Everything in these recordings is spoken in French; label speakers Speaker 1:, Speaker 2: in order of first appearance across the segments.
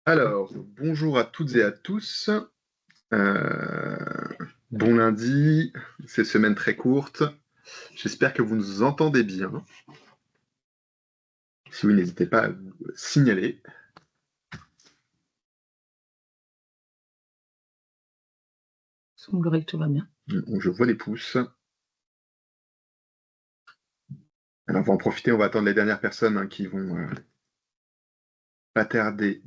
Speaker 1: Alors, bonjour à toutes et à tous. Euh, bon lundi, c'est semaine très courte. J'espère que vous nous entendez bien. Si oui, n'hésitez pas à vous signaler.
Speaker 2: Il semblerait que tout va bien.
Speaker 1: Je vois des pouces. Alors, on va en profiter, on va attendre les dernières personnes qui vont pas tarder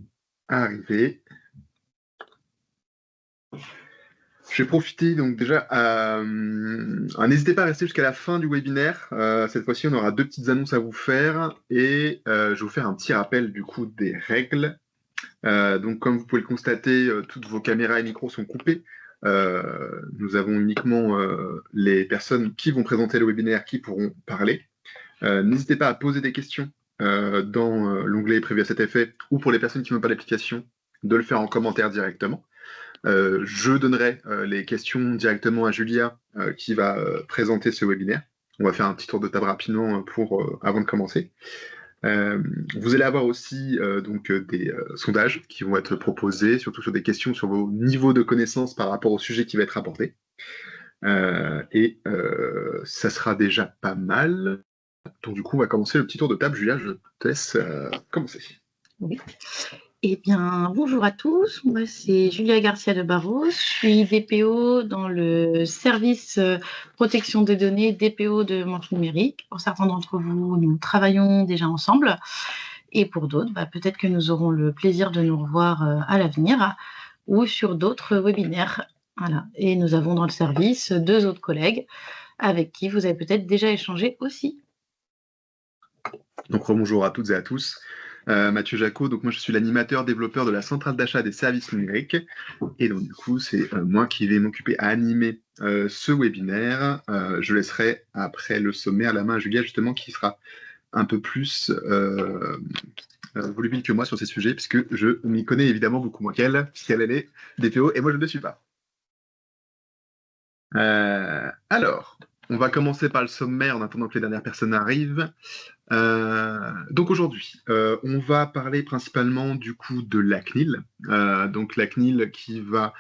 Speaker 1: à arriver. Je vais profiter donc déjà n'hésitez pas à rester jusqu'à la fin du webinaire. Cette fois-ci, on aura deux petites annonces à vous faire et je vais vous faire un petit rappel du coup des règles. Donc, comme vous pouvez le constater, toutes vos caméras et micros sont coupés. Nous avons uniquement les personnes qui vont présenter le webinaire qui pourront parler. N'hésitez pas à poser des questions dans l'onglet prévu à cet effet ou pour les personnes qui n'ont pas d'application, de le faire en commentaire directement. Je donnerai les questions directement à Julia qui va présenter ce webinaire. On va faire un petit tour de table rapidement avant de commencer. Vous allez avoir aussi des sondages qui vont être proposés, surtout sur des questions sur vos niveaux de connaissances par rapport au sujet qui va être abordé. Ça sera déjà pas mal. Donc du coup, on va commencer le petit tour de table. Julia, je te laisse commencer.
Speaker 2: Oui. Eh bien, bonjour à tous. Moi, c'est Julia Garcia de Barros. Je suis DPO dans le service protection des données DPO de Manche Numérique. Pour certains d'entre vous, nous travaillons déjà ensemble. Et pour d'autres, peut-être que nous aurons le plaisir de nous revoir à l'avenir ou sur d'autres webinaires. Voilà. Et nous avons dans le service deux autres collègues avec qui vous avez peut-être déjà échangé aussi.
Speaker 1: Donc bonjour à toutes et à tous. Mathieu Jacot, donc moi je suis l'animateur développeur de la centrale d'achat des services numériques et donc du coup c'est moi qui vais m'occuper à animer ce webinaire. Je laisserai après le sommaire la main à Julia justement qui sera un peu plus volubile que moi sur ces sujets puisque je m'y connais évidemment beaucoup moins qu'elle puisqu'elle est DPO et moi je ne le suis pas. Alors, on va commencer par le sommaire en attendant que les dernières personnes arrivent. Donc aujourd'hui, on va parler principalement du coup de la CNIL. Donc la CNIL qui va,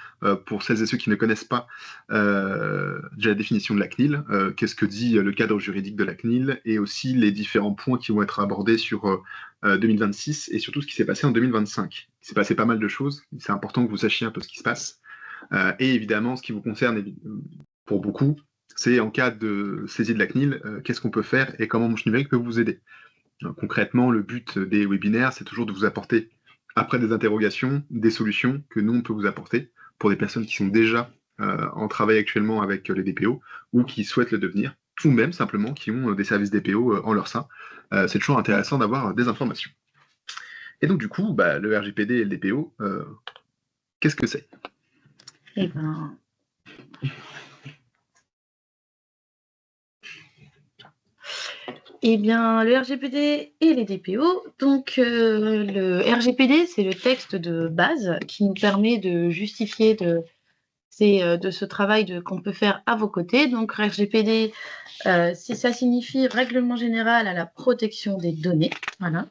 Speaker 1: pour celles et ceux qui ne connaissent pas déjà la définition de la CNIL, qu'est-ce que dit le cadre juridique de la CNIL, et aussi les différents points qui vont être abordés sur 2026 et surtout ce qui s'est passé en 2025. Il s'est passé pas mal de choses, c'est important que vous sachiez un peu ce qui se passe. Et évidemment, ce qui vous concerne pour beaucoup, c'est en cas de saisie de la CNIL, qu'est-ce qu'on peut faire et comment Manche Numérique peut vous aider. Concrètement, le but des webinaires, c'est toujours de vous apporter, après des interrogations, des solutions que nous, on peut vous apporter pour des personnes qui sont déjà en travail actuellement avec les DPO ou qui souhaitent le devenir, ou même simplement qui ont des services DPO en leur sein. C'est toujours intéressant d'avoir des informations. Et donc, du coup, le RGPD et le DPO, qu'est-ce que c'est?
Speaker 2: Eh ben, Eh bien, le RGPD et les DPO. Donc, le RGPD, c'est le texte de base qui nous permet de justifier de ce travail qu'on peut faire à vos côtés. Donc, RGPD, ça signifie Règlement général à la protection des données. Voilà.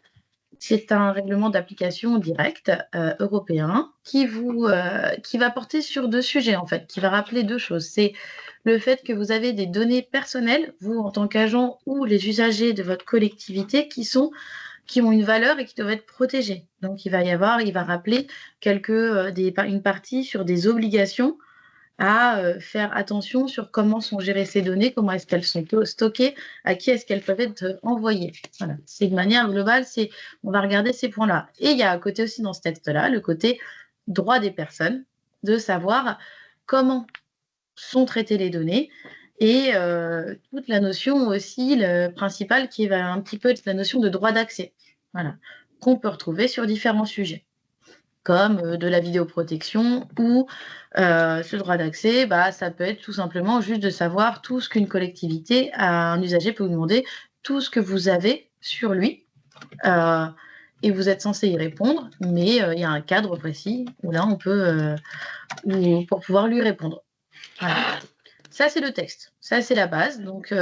Speaker 2: C'est un règlement d'application direct européen qui va porter sur deux sujets, en fait, qui va rappeler deux choses. C'est le fait que vous avez des données personnelles, vous en tant qu'agent ou les usagers de votre collectivité qui ont une valeur et qui doivent être protégées. Donc, il va rappeler une partie sur des obligations à faire attention sur comment sont gérées ces données, comment est-ce qu'elles sont stockées, à qui est-ce qu'elles peuvent être envoyées. Voilà. C'est de manière globale, on va regarder ces points-là. Et il y a à côté aussi dans ce texte-là, le côté droit des personnes, de savoir comment sont traitées les données et toute la notion aussi, le principal qui va un petit peu être la notion de droit d'accès, voilà, qu'on peut retrouver sur différents sujets comme de la vidéoprotection ou ce droit d'accès, ça peut être tout simplement juste de savoir tout ce qu'une collectivité, un usager peut vous demander, tout ce que vous avez sur lui, et vous êtes censé y répondre, mais il y a un cadre précis où là, on peut, pour pouvoir lui répondre. Voilà. Ça, c'est le texte. Ça, c'est la base. Donc,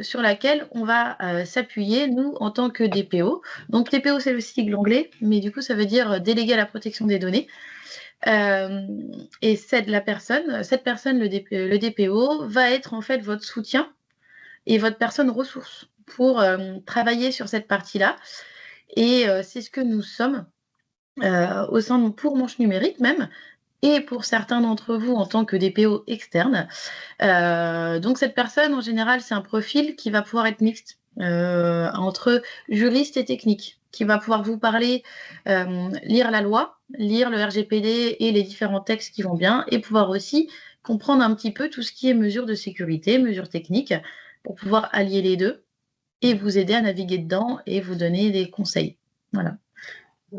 Speaker 2: sur laquelle on va s'appuyer, nous, en tant que DPO. Donc, DPO, c'est le sigle anglais, mais du coup, ça veut dire délégué à la protection des données. Et cette personne, le DPO, va être en fait votre soutien et votre personne ressource pour travailler sur cette partie-là. Et c'est ce que nous sommes au sein de pour Manche Numérique même, et pour certains d'entre vous en tant que DPO externe. Donc cette personne, en général, c'est un profil qui va pouvoir être mixte entre juriste et technique, qui va pouvoir vous parler, lire la loi, lire le RGPD et les différents textes qui vont bien, et pouvoir aussi comprendre un petit peu tout ce qui est mesures de sécurité, mesures techniques, pour pouvoir allier les deux et vous aider à naviguer dedans et vous donner des conseils. Voilà.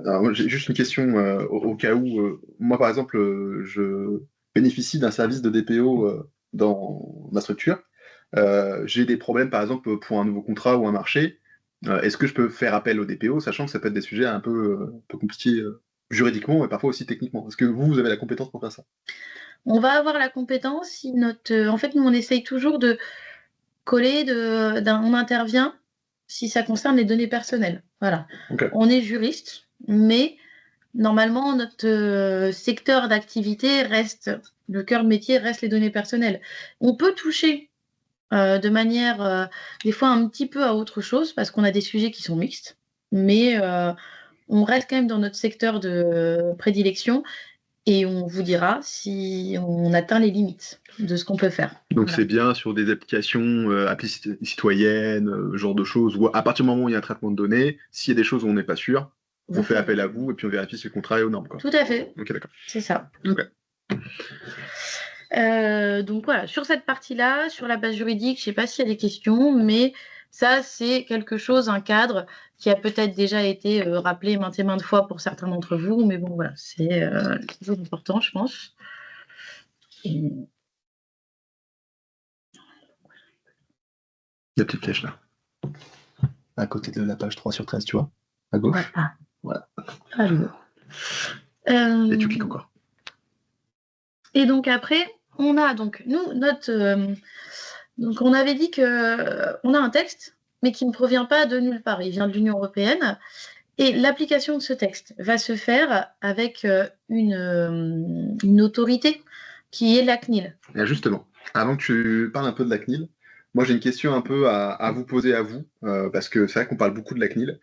Speaker 1: Alors, j'ai juste une question au cas où, moi par exemple, je bénéficie d'un service de DPO dans ma structure. J'ai des problèmes par exemple pour un nouveau contrat ou un marché. Est-ce que je peux faire appel au DPO, sachant que ça peut être des sujets un peu compliqués juridiquement et parfois aussi techniquement? Est-ce que vous avez la compétence pour faire ça?
Speaker 2: On va avoir la compétence si en fait, nous, on essaye toujours de coller, on intervient si ça concerne les données personnelles. Voilà.
Speaker 1: Okay.
Speaker 2: On est juriste, mais normalement, notre secteur d'activité reste, le cœur de métier reste les données personnelles. On peut toucher de manière, des fois, un petit peu à autre chose, parce qu'on a des sujets qui sont mixtes, mais on reste quand même dans notre secteur de prédilection, et on vous dira si on atteint les limites de ce qu'on peut faire.
Speaker 1: Donc
Speaker 2: Voilà.
Speaker 1: c'est bien sur des applications, applis citoyennes, genre de choses, où à partir du moment où il y a un traitement de données, s'il y a des choses où on n'est pas sûr, on fait appel à vous et puis on vérifie si le contrat est aux normes, quoi.
Speaker 2: Tout à fait.
Speaker 1: Ok, d'accord.
Speaker 2: C'est ça.
Speaker 1: Okay.
Speaker 2: Donc voilà, sur cette partie-là, sur la base juridique, je ne sais pas s'il y a des questions, mais ça, c'est quelque chose, un cadre qui a peut-être déjà été rappelé maintes et maintes fois pour certains d'entre vous, mais bon, voilà, c'est toujours important, je pense. Et...
Speaker 1: La petite flèche là. À côté de la page 3/13, tu vois, à gauche.
Speaker 2: Ouais. Ah.
Speaker 1: Voilà.
Speaker 2: Ah,
Speaker 1: Et tu cliques encore.
Speaker 2: Et donc après, on a donc, nous, donc on avait dit qu'on a un texte, mais qui ne provient pas de nulle part, il vient de l'Union européenne. Et l'application de ce texte va se faire avec une autorité qui est la CNIL.
Speaker 1: Et justement, avant que tu parles un peu de la CNIL, moi j'ai une question un peu à vous poser à vous, parce que c'est vrai qu'on parle beaucoup de la CNIL,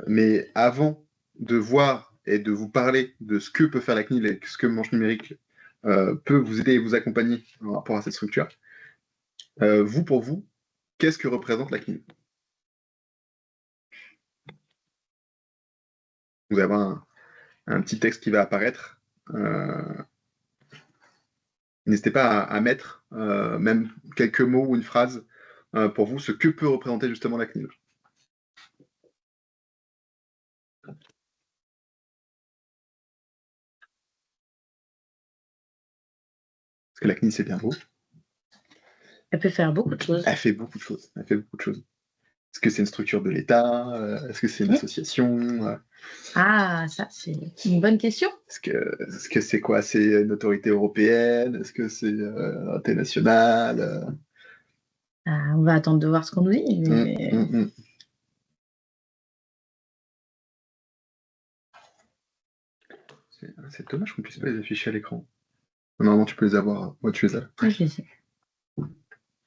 Speaker 1: mais avant de voir et de vous parler de ce que peut faire la CNIL et ce que Manche Numérique peut vous aider et vous accompagner par rapport à cette structure, pour vous, qu'est-ce que représente la CNIL? Vous avez un petit texte qui va apparaître. N'hésitez pas à mettre même quelques mots ou une phrase pour vous, ce que peut représenter justement la CNIL. Parce que la CNIL, c'est bien beau.
Speaker 2: Elle peut faire beaucoup de choses.
Speaker 1: Elle fait beaucoup de choses. Est-ce que c'est une structure de l'État? Est-ce que c'est une association?
Speaker 2: Ah, ça, c'est une bonne question.
Speaker 1: Est-ce que c'est quoi? C'est une autorité européenne? Est-ce que c'est international?
Speaker 2: On va attendre de voir ce qu'on nous dit. Mais...
Speaker 1: C'est dommage qu'on puisse pas les afficher à l'écran. Normalement, tu peux les avoir. Moi, tu les as.
Speaker 2: Oui, je les ai.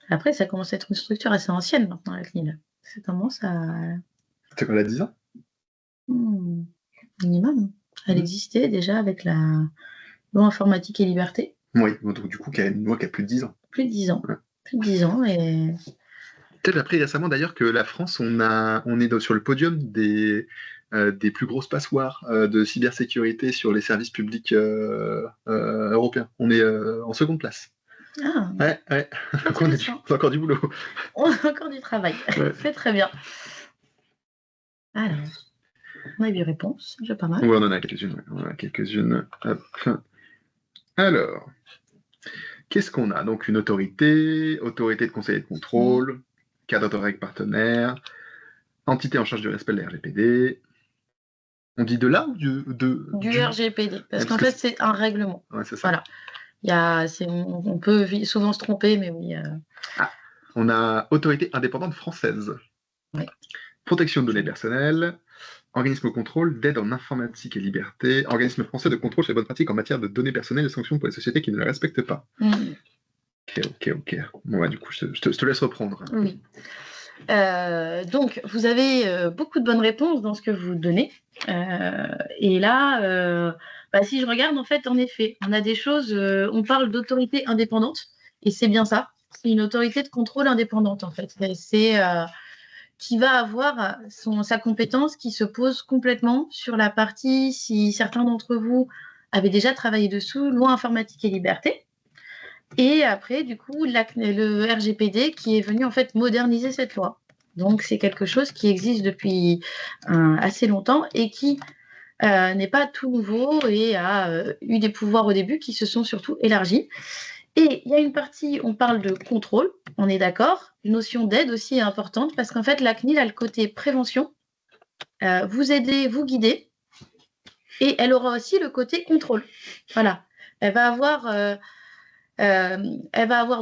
Speaker 2: Après, ça commence à être une structure assez ancienne maintenant, la CNIL. Ça commence à...
Speaker 1: C'est quoi, elle a 10 ans?
Speaker 2: Minimum. Elle existait déjà avec la loi informatique et liberté.
Speaker 1: Oui, donc du coup, il y a une loi qui a plus de 10 ans.
Speaker 2: Plus de 10 ans.
Speaker 1: Ouais.
Speaker 2: Plus de 10 ans et...
Speaker 1: J'ai appris récemment d'ailleurs que la France, on est sur le podium des plus grosses passoires de cybersécurité sur les services publics européens. On est en seconde place.
Speaker 2: Ah,
Speaker 1: ouais. Donc on a encore du boulot.
Speaker 2: On a encore du travail. Ouais. C'est très bien. Alors, on a eu des réponses, déjà pas mal.
Speaker 1: Oui, on en a quelques-unes. Hop. Alors, qu'est-ce qu'on a? Donc une autorité de conseil et de contrôle, cadre de règles partenaires, entité en charge du respect de la RGPD. On dit de là ou du
Speaker 2: RGPD, parce qu'en fait, c'est un règlement.
Speaker 1: Ouais, c'est ça.
Speaker 2: Voilà. On peut souvent se tromper, mais oui.
Speaker 1: On a Autorité indépendante française.
Speaker 2: Oui.
Speaker 1: Protection de données personnelles, organisme de contrôle d'aide en informatique et liberté, organisme français de contrôle sur les bonnes pratiques en matière de données personnelles et sanctions pour les sociétés qui ne les respectent pas. Ok. Bon, du coup, je te laisse reprendre.
Speaker 2: Oui. Donc, vous avez beaucoup de bonnes réponses dans ce que vous donnez. Et là, si je regarde, en fait, en effet, on a des choses, on parle d'autorité indépendante, et c'est bien ça. C'est une autorité de contrôle indépendante, en fait. C'est qui va avoir sa compétence qui se pose complètement sur la partie, si certains d'entre vous avaient déjà travaillé dessous, loi informatique et liberté. Et après, du coup, le RGPD qui est venu en fait moderniser cette loi. Donc, c'est quelque chose qui existe depuis assez longtemps et qui n'est pas tout nouveau et a eu des pouvoirs au début qui se sont surtout élargis. Et il y a une partie, on parle de contrôle, on est d'accord. Une notion d'aide aussi est importante parce qu'en fait, la CNIL a le côté prévention, vous aider, vous guider, et elle aura aussi le côté contrôle. Voilà. Elle va avoir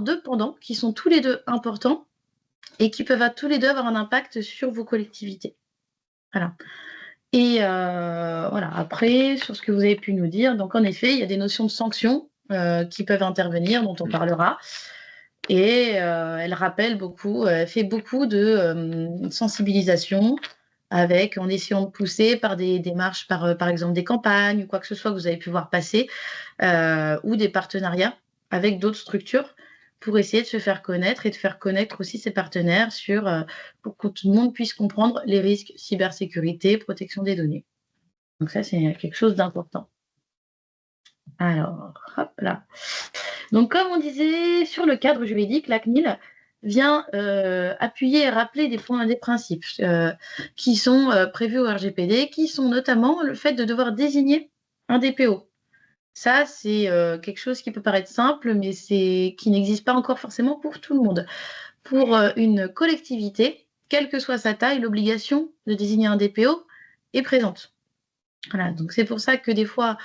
Speaker 2: deux pendants qui sont tous les deux importants et qui peuvent tous les deux avoir un impact sur vos collectivités. Voilà. Et voilà. Après, sur ce que vous avez pu nous dire, donc en effet, il y a des notions de sanctions qui peuvent intervenir, dont on parlera. Et elle rappelle beaucoup, elle fait beaucoup de sensibilisation en essayant de pousser par des démarches, par exemple des campagnes ou quoi que ce soit que vous avez pu voir passer, ou des partenariats avec d'autres structures pour essayer de se faire connaître et de faire connaître aussi ses partenaires pour que tout le monde puisse comprendre les risques cybersécurité, protection des données. Donc ça, c'est quelque chose d'important. Alors, hop là. Donc, comme on disait, sur le cadre juridique, la CNIL vient appuyer et rappeler des principes qui sont prévus au RGPD, qui sont notamment le fait de devoir désigner un DPO. Ça, c'est quelque chose qui peut paraître simple, mais qui n'existe pas encore forcément pour tout le monde. Pour une collectivité, quelle que soit sa taille, l'obligation de désigner un DPO est présente. Voilà, donc c'est pour ça que des fois,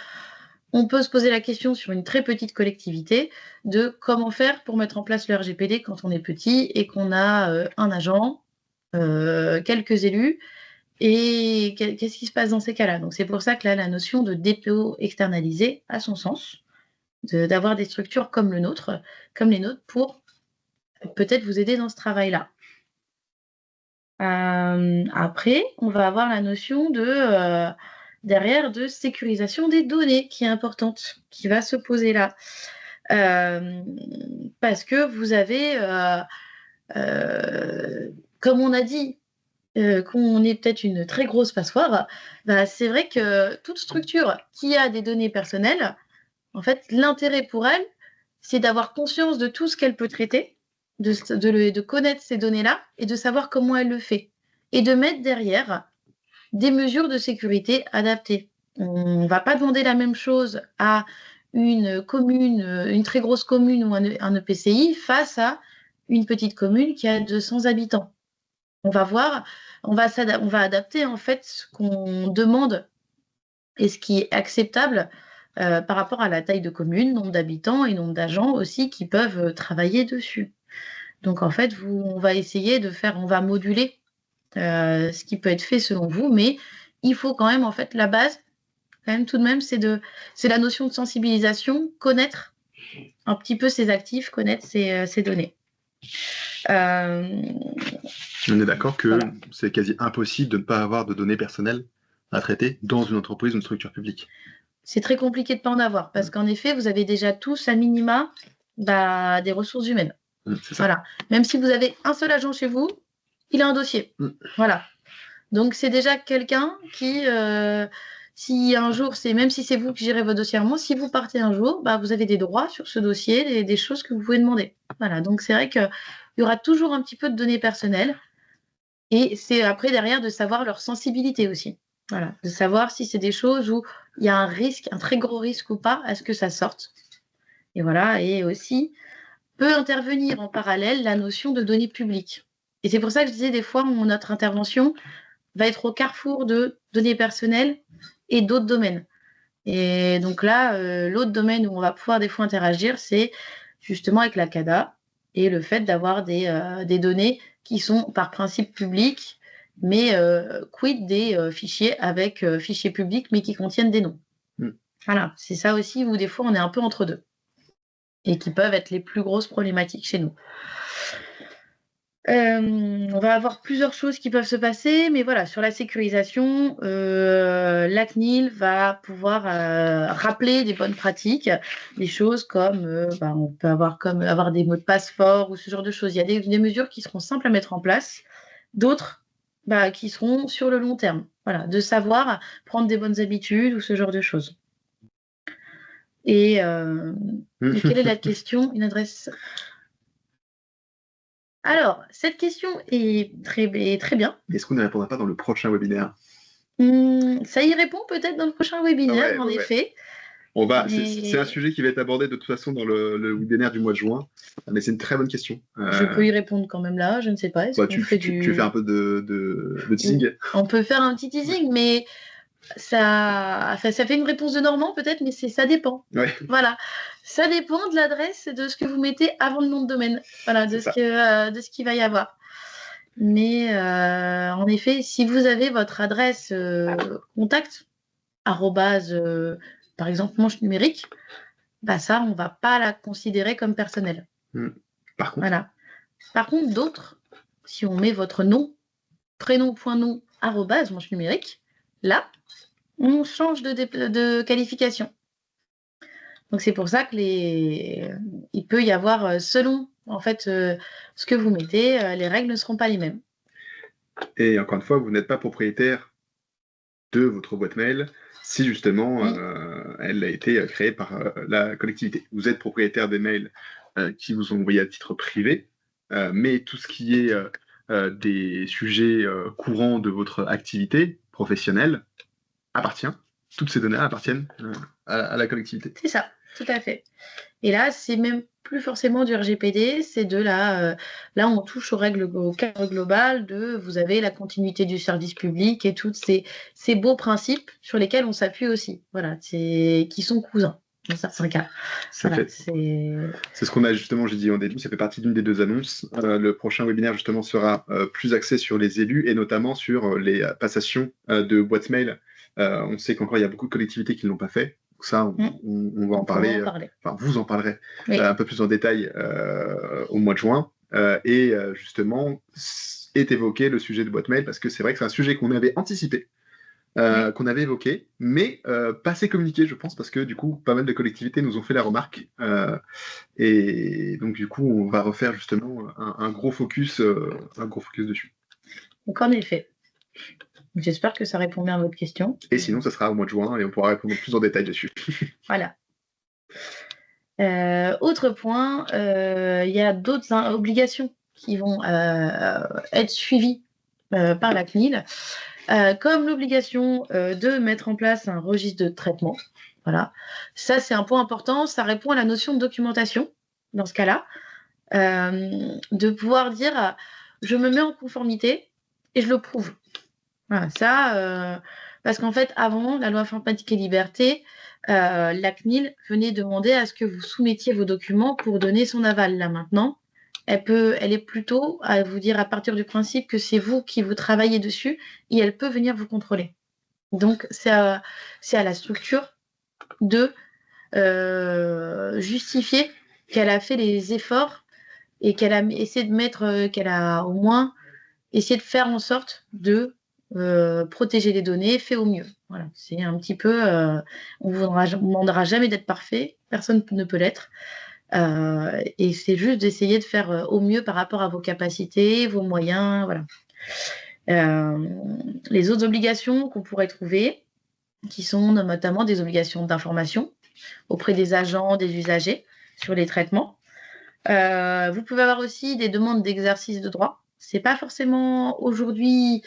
Speaker 2: on peut se poser la question sur une très petite collectivité de comment faire pour mettre en place le RGPD quand on est petit et qu'on a un agent, quelques élus. Et qu'est-ce qui se passe dans ces cas-là? Donc c'est pour ça que là, la notion de DPO externalisé a son sens, d'avoir des structures comme les nôtres, pour peut-être vous aider dans ce travail-là. Après, on va avoir la notion derrière de sécurisation des données qui est importante, qui va se poser là. Parce que vous avez, comme on a dit, qu'on est peut-être une très grosse passoire, c'est vrai que toute structure qui a des données personnelles, en fait, l'intérêt pour elle, c'est d'avoir conscience de tout ce qu'elle peut traiter, de connaître ces données-là et de savoir comment elle le fait. Et de mettre derrière des mesures de sécurité adaptées. On ne va pas demander la même chose à une commune, une très grosse commune ou un EPCI face à une petite commune qui a 200 habitants. On va adapter en fait ce qu'on demande et ce qui est acceptable par rapport à la taille de commune, nombre d'habitants et nombre d'agents aussi qui peuvent travailler dessus. Donc en fait, on va moduler ce qui peut être fait selon vous, mais il faut quand même, en fait, la base, quand même, tout de même, c'est la notion de sensibilisation, connaître un petit peu ses actifs, connaître ses données.
Speaker 1: On est d'accord que c'est quasi impossible de ne pas avoir de données personnelles à traiter dans une entreprise ou une structure publique.
Speaker 2: C'est très compliqué de ne pas en avoir, parce qu'en effet, vous avez déjà tous, à minima, des ressources humaines.
Speaker 1: C'est ça.
Speaker 2: Voilà. Même si vous avez un seul agent chez vous, il a un dossier. Voilà. Donc, c'est déjà quelqu'un qui, si un jour, même si c'est vous qui gérez votre dossier, si vous partez un jour, vous avez des droits sur ce dossier, des choses que vous pouvez demander. Voilà. Donc, c'est vrai qu'il y aura toujours un petit peu de données personnelles. Et c'est après, derrière, de savoir leur sensibilité aussi. Voilà. De savoir si c'est des choses où il y a un risque, un très gros risque ou pas, à ce que ça sorte. Et voilà. Et aussi, peut intervenir en parallèle la notion de données publiques. Et c'est pour ça que je disais, des fois, notre intervention va être au carrefour de données personnelles et d'autres domaines. Et donc là, l'autre domaine où on va pouvoir des fois interagir, c'est justement avec la CADA et le fait d'avoir des données qui sont par principe publiques, mais quid des fichiers avec fichiers publics, mais qui contiennent des noms.
Speaker 1: Mm.
Speaker 2: Voilà, c'est ça aussi où des fois on est un peu entre deux et qui peuvent être les plus grosses problématiques chez nous. On va avoir plusieurs choses qui peuvent se passer, mais voilà, sur la sécurisation, la CNIL va pouvoir rappeler des bonnes pratiques, des choses comme, on peut avoir des mots de passe forts ou ce genre de choses. Il y a des mesures qui seront simples à mettre en place, d'autres qui seront sur le long terme. Voilà, de savoir prendre des bonnes habitudes ou ce genre de choses. Et quelle est la question? Une adresse. Alors, cette question est très bien.
Speaker 1: Est-ce qu'on ne répondra pas dans le prochain webinaire?
Speaker 2: Ça y répond peut-être dans le prochain webinaire,
Speaker 1: Ouais,
Speaker 2: en effet.
Speaker 1: C'est un sujet qui va être abordé de toute façon dans le webinaire du mois de juin, mais c'est une très bonne question.
Speaker 2: Je peux y répondre quand même là, je ne sais pas. Est-ce qu'on
Speaker 1: tu
Speaker 2: fait
Speaker 1: fais un peu de teasing?
Speaker 2: On peut faire un petit teasing, mais ça fait une réponse de Normand peut-être, mais ça dépend.
Speaker 1: Ouais.
Speaker 2: Voilà, ça dépend de l'adresse et de ce que vous mettez avant le nom de domaine. Voilà, de ce qu'il va y avoir. Mais en effet, si vous avez votre adresse contact, par exemple, manche numérique, ça, on ne va pas la considérer comme personnelle.
Speaker 1: Par contre,
Speaker 2: voilà. Par contre, d'autres, si on met votre nom, prénom.nom, manche numérique, là, on change de qualification. Donc, c'est pour ça que il peut y avoir, selon en fait, ce que vous mettez, les règles ne seront pas les mêmes.
Speaker 1: Et encore une fois, vous n'êtes pas propriétaire de votre boîte mail si justement elle a été créée par la collectivité. Vous êtes propriétaire des mails qui vous ont envoyés à titre privé, mais tout ce qui est des sujets courants de votre activité professionnelle toutes ces données appartiennent à la collectivité.
Speaker 2: C'est ça, tout à fait. Et là, c'est même plus forcément du RGPD, c'est de là on touche au cadre global de vous avez la continuité du service public et tous ces beaux principes sur lesquels on s'appuie aussi, voilà, qui sont cousins dans certains cas.
Speaker 1: C'est ce qu'on a justement, j'ai dit en début, ça fait partie d'une des deux annonces. Le prochain webinaire justement sera plus axé sur les élus et notamment sur les passations de boîtes mail. On sait qu'encore il y a beaucoup de collectivités qui ne l'ont pas fait. Ça, on va en parler. Enfin, vous en parlerez un peu plus en détail au mois de juin. Et justement, est évoqué le sujet de boîte mail parce que c'est vrai que c'est un sujet qu'on avait anticipé, qu'on avait évoqué, mais pas assez communiqué, je pense, parce que du coup, pas mal de collectivités nous ont fait la remarque. Et donc, du coup, on va refaire justement un gros focus dessus.
Speaker 2: Donc, en effet. J'espère que ça répond bien à votre question.
Speaker 1: Et sinon, ça sera au mois de juin et on pourra répondre plus en détail dessus.
Speaker 2: Voilà. Autre point, il y a d'autres obligations qui vont être suivies par la CNIL, comme l'obligation de mettre en place un registre de traitement. Voilà. Ça, c'est un point important. Ça répond à la notion de documentation, dans ce cas-là. De pouvoir dire, je me mets en conformité et je le prouve. Voilà, ça, parce qu'en fait, avant, la loi informatique et liberté, la CNIL venait demander à ce que vous soumettiez vos documents pour donner son aval. Là, maintenant, elle est plutôt à vous dire à partir du principe que c'est vous qui vous travaillez dessus et elle peut venir vous contrôler. Donc, c'est à la structure de justifier qu'elle a fait les efforts et qu'elle a essayé de mettre, qu'elle a au moins essayé de faire en sorte de protéger les données, fait au mieux. Voilà, c'est un petit peu, on ne vous demandera jamais d'être parfait, personne ne peut l'être. Et c'est juste d'essayer de faire au mieux par rapport à vos capacités, vos moyens, voilà. Les autres obligations qu'on pourrait trouver, qui sont notamment des obligations d'information auprès des agents, des usagers sur les traitements. Vous pouvez avoir aussi des demandes d'exercice de droit. C'est pas forcément aujourd'hui,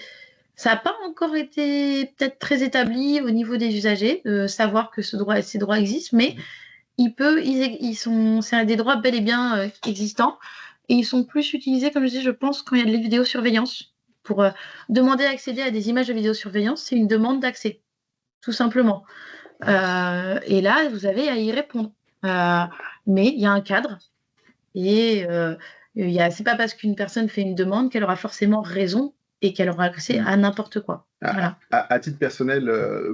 Speaker 2: ça n'a pas encore été peut-être très établi au niveau des usagers de savoir que ces droits existent, mais c'est des droits bel et bien existants et ils sont plus utilisés, comme je dis, je pense, quand il y a de la vidéosurveillance. Pour demander à accéder à des images de vidéosurveillance, c'est une demande d'accès, tout simplement. Et là, vous avez à y répondre. Mais il y a un cadre et c'est pas parce qu'une personne fait une demande qu'elle aura forcément raison et qu'elle aura accès à n'importe quoi. Voilà.
Speaker 1: À titre personnel,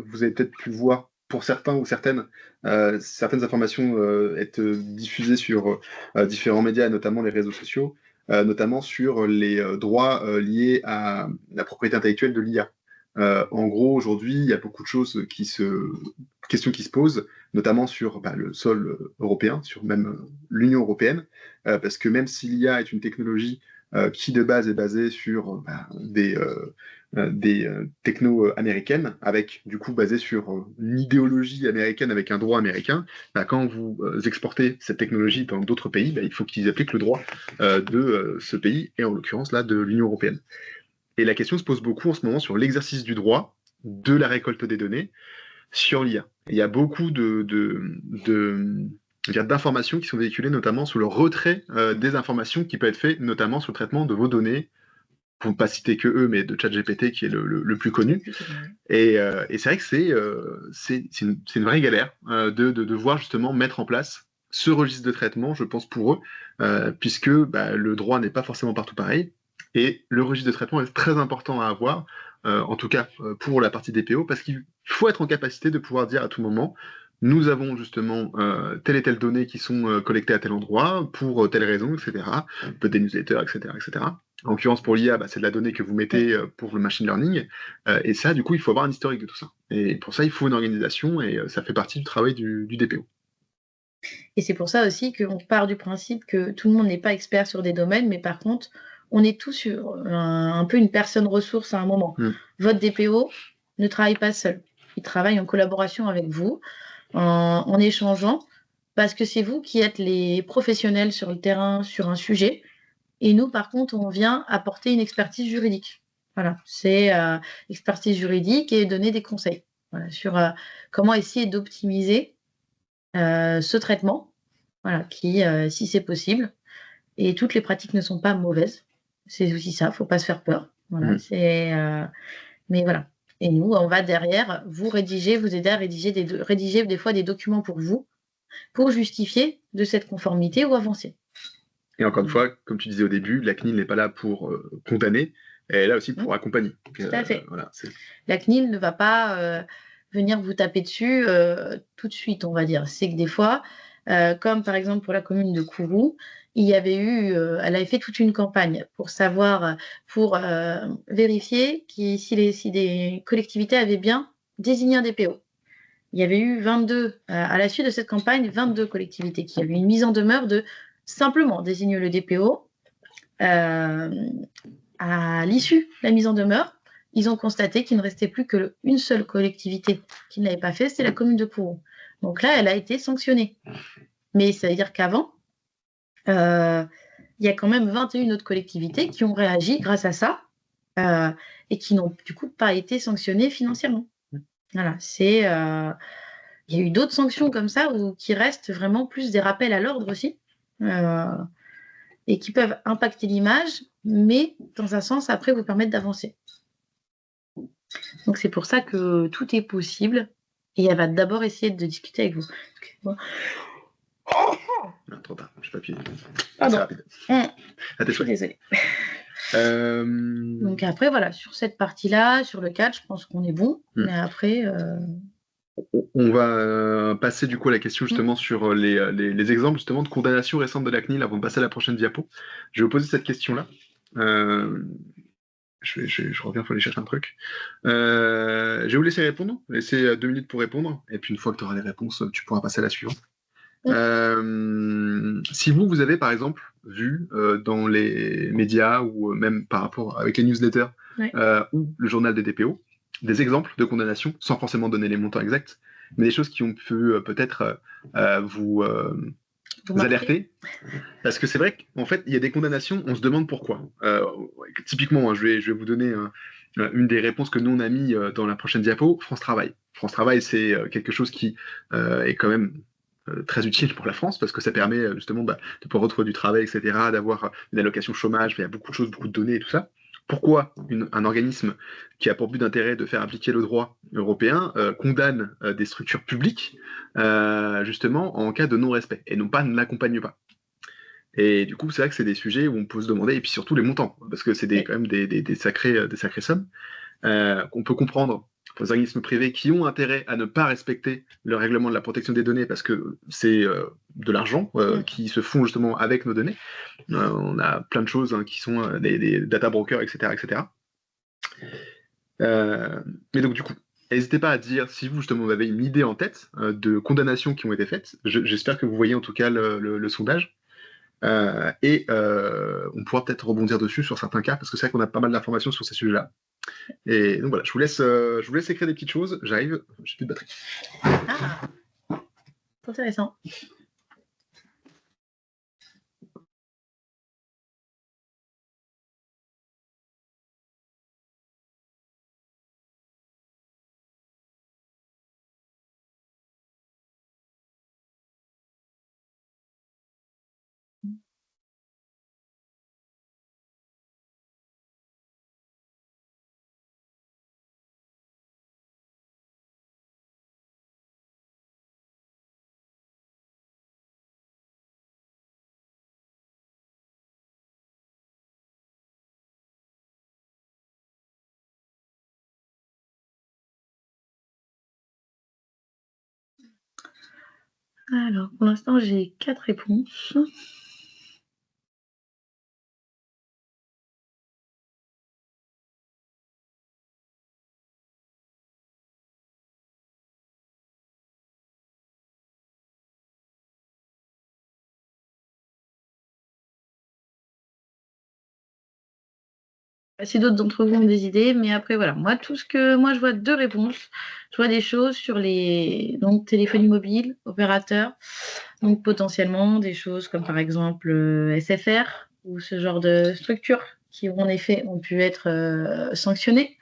Speaker 1: vous avez peut-être pu voir pour certains ou certaines informations être diffusées sur différents médias, notamment les réseaux sociaux, notamment sur les droits liés à la propriété intellectuelle de l'IA. En gros, aujourd'hui, il y a beaucoup de questions qui se posent, notamment sur le sol européen, sur même l'Union européenne, parce que même si l'IA est une technologie qui de base est basée sur des technos américaines, avec du coup basé sur une idéologie américaine avec un droit américain, quand vous exportez cette technologie dans d'autres pays, il faut qu'ils appliquent le droit de ce pays, et en l'occurrence là de l'Union européenne. Et la question se pose beaucoup en ce moment sur l'exercice du droit, de la récolte des données, sur l'IA. Il y a beaucoup d'informations qui sont véhiculées notamment sur le retrait des informations qui peut être fait notamment sur le traitement de vos données, pour ne pas citer que eux, mais de ChatGPT qui est le plus connu. Et c'est vrai que c'est une vraie galère de devoir justement mettre en place ce registre de traitement, je pense, pour eux, puisque le droit n'est pas forcément partout pareil. Et le registre de traitement est très important à avoir, en tout cas pour la partie DPO, parce qu'il faut être en capacité de pouvoir dire à tout moment, nous avons justement telle et telle donnée qui sont collectées à tel endroit, pour telle raison, etc. Peut-être des newsletters, etc., etc. En l'occurrence, pour l'IA, c'est de la donnée que vous mettez pour le machine learning. Et ça, du coup, il faut avoir un historique de tout ça. Et pour ça, il faut une organisation, et ça fait partie du travail du DPO.
Speaker 2: Et c'est pour ça aussi qu'on part du principe que tout le monde n'est pas expert sur des domaines, mais par contre, on est tous sur un peu une personne ressource à un moment. Votre DPO ne travaille pas seul. Il travaille en collaboration avec vous, en échangeant, parce que c'est vous qui êtes les professionnels sur le terrain, sur un sujet. Et nous, par contre, on vient apporter une expertise juridique. Voilà, c'est expertise juridique et donner des conseils sur comment essayer d'optimiser ce traitement, voilà, qui, si c'est possible, et toutes les pratiques ne sont pas mauvaises. C'est aussi ça, il ne faut pas se faire peur. Voilà, mais voilà. Et nous, on va derrière vous aider à rédiger des fois des documents pour vous, pour justifier de cette conformité ou avancer.
Speaker 1: Et encore une fois, comme tu disais au début, la CNIL n'est pas là pour condamner, elle est là aussi pour accompagner.
Speaker 2: Tout à fait.
Speaker 1: Voilà,
Speaker 2: la CNIL ne va pas venir vous taper dessus tout de suite, on va dire. C'est que des fois, comme par exemple pour la commune de Kourou, elle avait fait toute une campagne pour savoir, pour vérifier si des collectivités avaient bien désigné un DPO. Il y avait eu 22, à la suite de cette campagne, 22 collectivités qui avaient eu une mise en demeure de simplement désigner le DPO. À l'issue de la mise en demeure, ils ont constaté qu'il ne restait plus qu'une seule collectivité qui ne l'avait pas fait, c'est la commune de Kourou. Donc là, elle a été sanctionnée. Mais ça veut dire qu'avant, il y a quand même 21 autres collectivités qui ont réagi grâce à ça et qui n'ont du coup pas été sanctionnées financièrement. Voilà, il y a eu d'autres sanctions comme ça qui restent vraiment plus des rappels à l'ordre aussi et qui peuvent impacter l'image, mais dans un sens, après, vous permettre d'avancer. Donc, c'est pour ça que tout est possible et elle va d'abord essayer de discuter avec vous.
Speaker 1: Non, trop tard, je suis pas
Speaker 2: Pardon.
Speaker 1: C'est rapide.
Speaker 2: Je suis désolée. Donc après, voilà, sur cette partie-là, sur le cadre, je pense qu'on est bon. Mais après...
Speaker 1: On va passer du coup à la question justement sur les exemples justement de condamnations récentes de la CNIL avant de passer à la prochaine diapo. Je vais vous poser cette question-là. Je reviens pour aller chercher un truc. Je vais vous laisser répondre. Laisser 2 minutes pour répondre. Et puis une fois que tu auras les réponses, tu pourras passer à la suivante. Si vous avez par exemple vu dans les médias ou même par rapport avec les newsletters ou le journal des DPO, des exemples de condamnation, sans forcément donner les montants exacts, mais des choses qui ont pu peut-être vous alerter. Parce que c'est vrai qu'en fait, il y a des condamnations, on se demande pourquoi. Typiquement, je vais vous donner une des réponses que nous on a mis dans la prochaine diapo, France Travail. France Travail, c'est quelque chose qui est quand même très utile pour la France parce que ça permet justement de pouvoir retrouver du travail, etc., d'avoir une allocation chômage, il y a beaucoup de choses, beaucoup de données et tout ça. pourquoi un organisme qui a pour but d'intérêt de faire appliquer le droit européen condamne des structures publiques justement en cas de non-respect et non pas ne l'accompagne pas. Et du coup, c'est vrai que c'est des sujets où on peut se demander, et puis surtout les montants, parce que c'est quand même des sacrées sommes qu'on peut comprendre pour les organismes privés qui ont intérêt à ne pas respecter le règlement de la protection des données parce que c'est de l'argent qui se font justement avec nos données. On a plein de choses qui sont des data brokers, etc. etc. Mais donc du coup, n'hésitez pas à dire si vous justement vous avez une idée en tête de condamnations qui ont été faites. J'espère que vous voyez en tout cas le sondage. Et on pourra peut-être rebondir dessus sur certains cas, parce que c'est vrai qu'on a pas mal d'informations sur ces sujets-là. Et donc voilà, je vous laisse écrire des petites choses. J'arrive, j'ai plus de batterie.
Speaker 2: Ah, c'est intéressant. Alors, pour l'instant, j'ai 4 réponses. Si d'autres d'entre vous ont des idées, mais après voilà, moi je vois 2 réponses. Je vois des choses sur les téléphonie mobile, opérateurs, donc potentiellement des choses comme par exemple SFR ou ce genre de structures qui en effet ont pu être sanctionnées.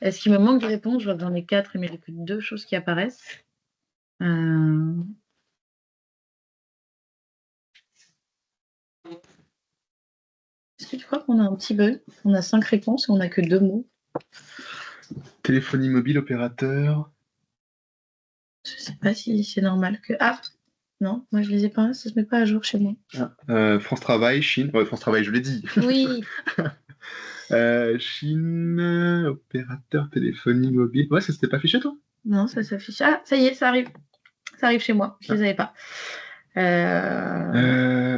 Speaker 2: Est-ce qu'il me manque des réponses? Je vois que j'en ai 4, mais j'ai que 2 choses qui apparaissent. Est-ce que tu crois qu'on a un petit bug? On a 5 réponses et on n'a que 2 mots.
Speaker 1: Téléphonie mobile, opérateur.
Speaker 2: Je sais pas si c'est normal que... Ah, non, moi je les ai pas, ça se met pas à jour chez moi.
Speaker 1: France Travail, Chine. Ouais, France Travail, je l'ai dit.
Speaker 2: Oui.
Speaker 1: Chine, opérateur, téléphonie mobile. Ouais, ça s'était pas affiché, toi?
Speaker 2: Non, ça s'affiche. Ah, ça y est, ça arrive. Ça arrive chez moi, je les avais pas.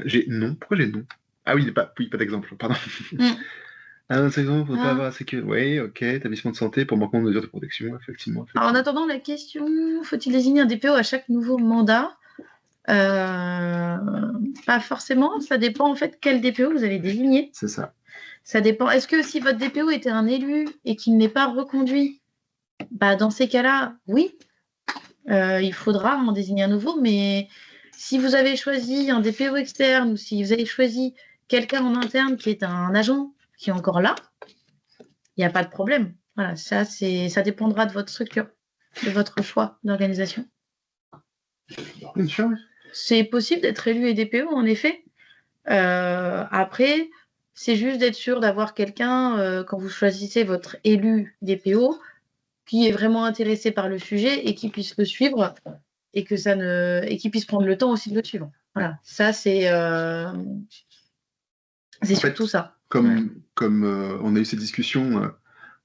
Speaker 1: J'ai non. Pourquoi j'ai non? Ah oui, pas d'exemple, pardon. Ah non, c'est exemple, faut pas avoir assez que. Oui, ok, établissement de santé pour manquement de mesures de protection, effectivement.
Speaker 2: Alors, en attendant la question, faut-il désigner un DPO à chaque nouveau mandat? Pas forcément, ça dépend en fait quel DPO vous avez désigné.
Speaker 1: C'est ça.
Speaker 2: Ça dépend. Est-ce que si votre DPO était un élu et qu'il n'est pas reconduit, bah, dans ces cas-là, oui, il faudra en désigner un nouveau, mais si vous avez choisi un DPO externe ou si vous avez choisi quelqu'un en interne qui est un agent qui est encore là, il n'y a pas de problème. Voilà, ça dépendra de votre structure, de votre choix d'organisation.
Speaker 1: Bien sûr.
Speaker 2: C'est possible d'être élu et DPO, en effet. Après, c'est juste d'être sûr d'avoir quelqu'un, quand vous choisissez votre élu DPO, qui est vraiment intéressé par le sujet et qui puisse le suivre et qui puisse prendre le temps aussi de le suivre. Voilà, ça c'est surtout ça.
Speaker 1: Comme on a eu ces discussions,